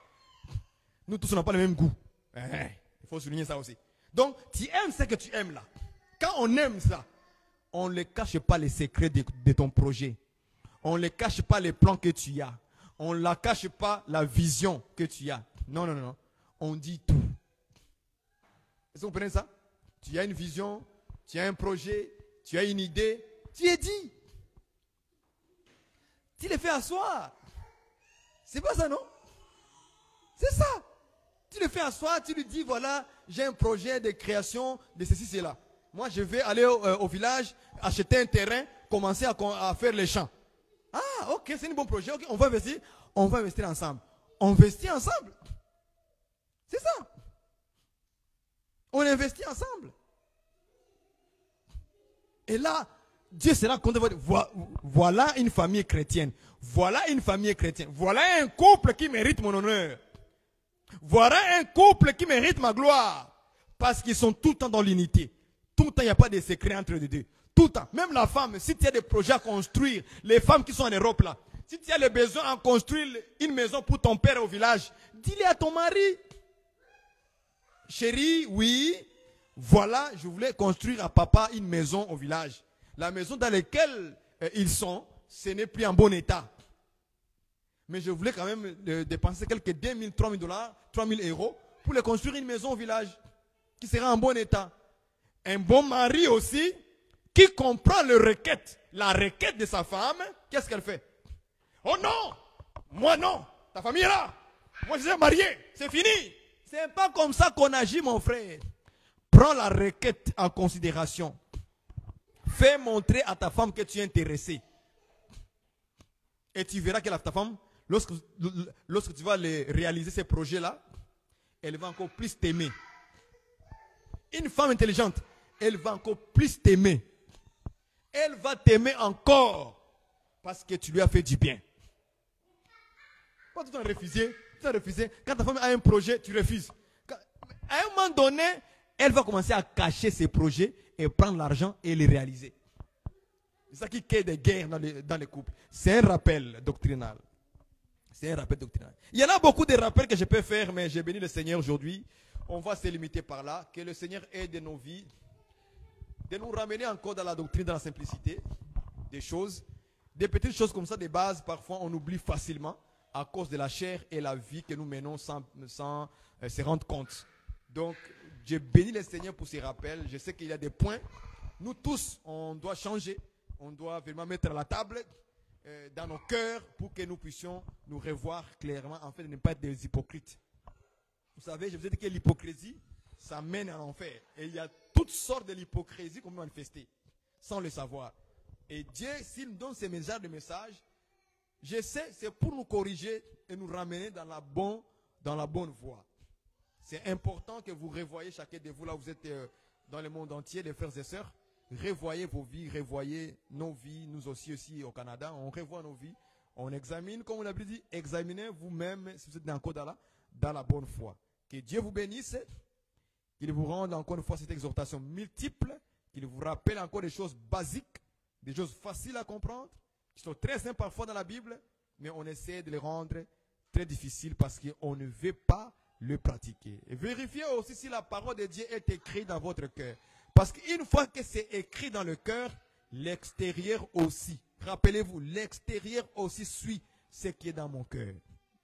Nous tous on n'a pas le même goût. Il faut souligner ça aussi. Donc tu aimes ce que tu aimes là. Quand on aime ça, on ne cache pas les secrets de ton projet. On ne cache pas les plans que tu as. On ne cache pas la vision que tu as. Non, non, non. On dit tout. Est-ce que vous comprenez ça? Tu as une vision, tu as un projet, tu as une idée, tu es dit. Tu les fais asseoir. C'est pas ça, non? C'est ça. Tu le fais asseoir, tu lui dis, voilà, j'ai un projet de création de ceci, cela. Moi, je vais aller au village, acheter un terrain, commencer à faire les champs. Ah, ok, c'est un bon projet. Okay, on va investir ensemble. On investit ensemble. C'est ça. On investit ensemble. Et là, Dieu sera content de voir. Voilà une famille chrétienne. Voilà une famille chrétienne. Voilà un couple qui mérite mon honneur. Voilà un couple qui mérite ma gloire. Parce qu'ils sont tout le temps dans l'unité. Tout le temps, il n'y a pas de secret entre les deux. Tout le temps. Même la femme, si tu as des projets à construire, les femmes qui sont en Europe là, si tu as le besoin de construire une maison pour ton père au village, dis-le à ton mari. Chérie, oui, voilà, je voulais construire à papa une maison au village. La maison dans laquelle ils sont, ce n'est plus en bon état. Mais je voulais quand même dépenser quelques 2 000, 3 000 dollars, 3 000 euros pour les construire une maison au village qui sera en bon état. Un bon mari aussi qui comprend la requête de sa femme, qu'est-ce qu'elle fait? Oh non! Moi non! Ta famille est là! Moi je suis marié! C'est fini! C'est pas comme ça qu'on agit, mon frère. Prends la requête en considération. Fais montrer à ta femme que tu es intéressé. Et tu verras que ta femme, lorsque tu vas réaliser ces projets-là, elle va encore plus t'aimer. Une femme intelligente, elle va encore plus t'aimer. Elle va t'aimer encore parce que tu lui as fait du bien. Pas tout le temps refuser. Quand ta femme a un projet, tu refuses. À un moment donné, elle va commencer à cacher ses projets et prendre l'argent et les réaliser. C'est ça qui crée des guerres dans les couples. C'est un rappel doctrinal. C'est un rappel doctrinal. Il y en a beaucoup de rappels que je peux faire, mais j'ai béni le Seigneur aujourd'hui. On va se limiter par là. Que le Seigneur aide nos vies, de nous ramener encore dans la doctrine, dans la simplicité des choses. Des petites choses comme ça, des bases, parfois on oublie facilement à cause de la chair et la vie que nous menons sans se rendre compte. Donc, je bénis le Seigneur pour ces rappels. Je sais qu'il y a des points. Nous tous, on doit changer. On doit vraiment mettre à la table. dans nos cœurs pour que nous puissions nous revoir clairement, en fait, de ne pas être des hypocrites. Vous savez, je vous ai dit que l'hypocrisie, ça mène à l'enfer. Et il y a toutes sortes de l'hypocrisie qu'on peut manifester, sans le savoir. Et Dieu, s'il nous donne ces messages, je sais, c'est pour nous corriger et nous ramener dans la bonne voie. C'est important que vous revoyez chacun de vous, là vous êtes dans le monde entier, les frères et sœurs. Revoyez vos vies, revoyez nos vies, nous aussi au Canada, on revoit nos vies. On examine, comme on l'a dit, examinez vous-même si vous êtes encore dans la bonne foi. Que Dieu vous bénisse, qu'il vous rende encore une fois cette exhortation multiple, qu'il vous rappelle encore des choses basiques, des choses faciles à comprendre, qui sont très simples parfois dans la Bible, mais on essaie de les rendre très difficiles parce qu'on ne veut pas le pratiquer. Et vérifiez aussi si la parole de Dieu est écrite dans votre cœur. Parce qu'une fois que c'est écrit dans le cœur, l'extérieur aussi. Rappelez-vous, l'extérieur aussi suit ce qui est dans mon cœur.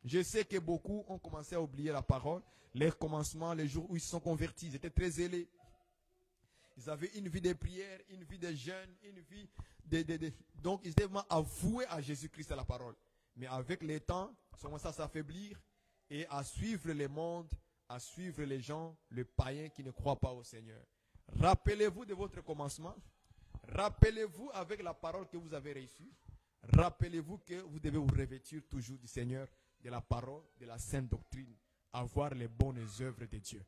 Je sais que beaucoup ont commencé à oublier la parole. Les commencements, les jours où ils se sont convertis, ils étaient très zélés. Ils avaient une vie de prière, une vie de jeûne, une vie donc ils étaient vraiment avoués à Jésus-Christ à la parole. Mais avec le temps, ils commencent à s'affaiblir et à suivre le monde, à suivre les gens, les païens qui ne croient pas au Seigneur. Rappelez-vous de votre commencement. Rappelez-vous avec la parole que vous avez reçue. Rappelez-vous que vous devez vous revêtir toujours du Seigneur, de la parole, de la sainte doctrine. Avoir les bonnes œuvres de Dieu,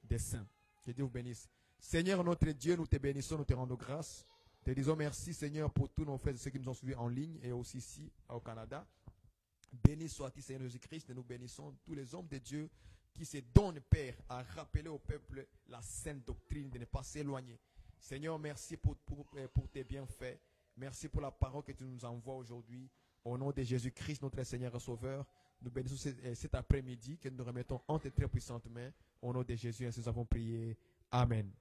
des saints. Que Dieu vous bénisse. Seigneur notre Dieu, nous te bénissons, nous te rendons grâce. Te disons merci Seigneur pour tous nos frères et ceux qui nous ont suivis en ligne et aussi ici au Canada. Béni soit-il Seigneur Jésus-Christ et nous bénissons tous les hommes de Dieu qui se donnent, Père, à rappeler au peuple la sainte doctrine de ne pas s'éloigner. Seigneur, merci pour tes bienfaits. Merci pour la parole que tu nous envoies aujourd'hui. Au nom de Jésus-Christ, notre Seigneur et Sauveur, nous bénissons cet après-midi que nous remettons entre tes très puissantes mains. Au nom de Jésus, ainsi nous avons prié. Amen.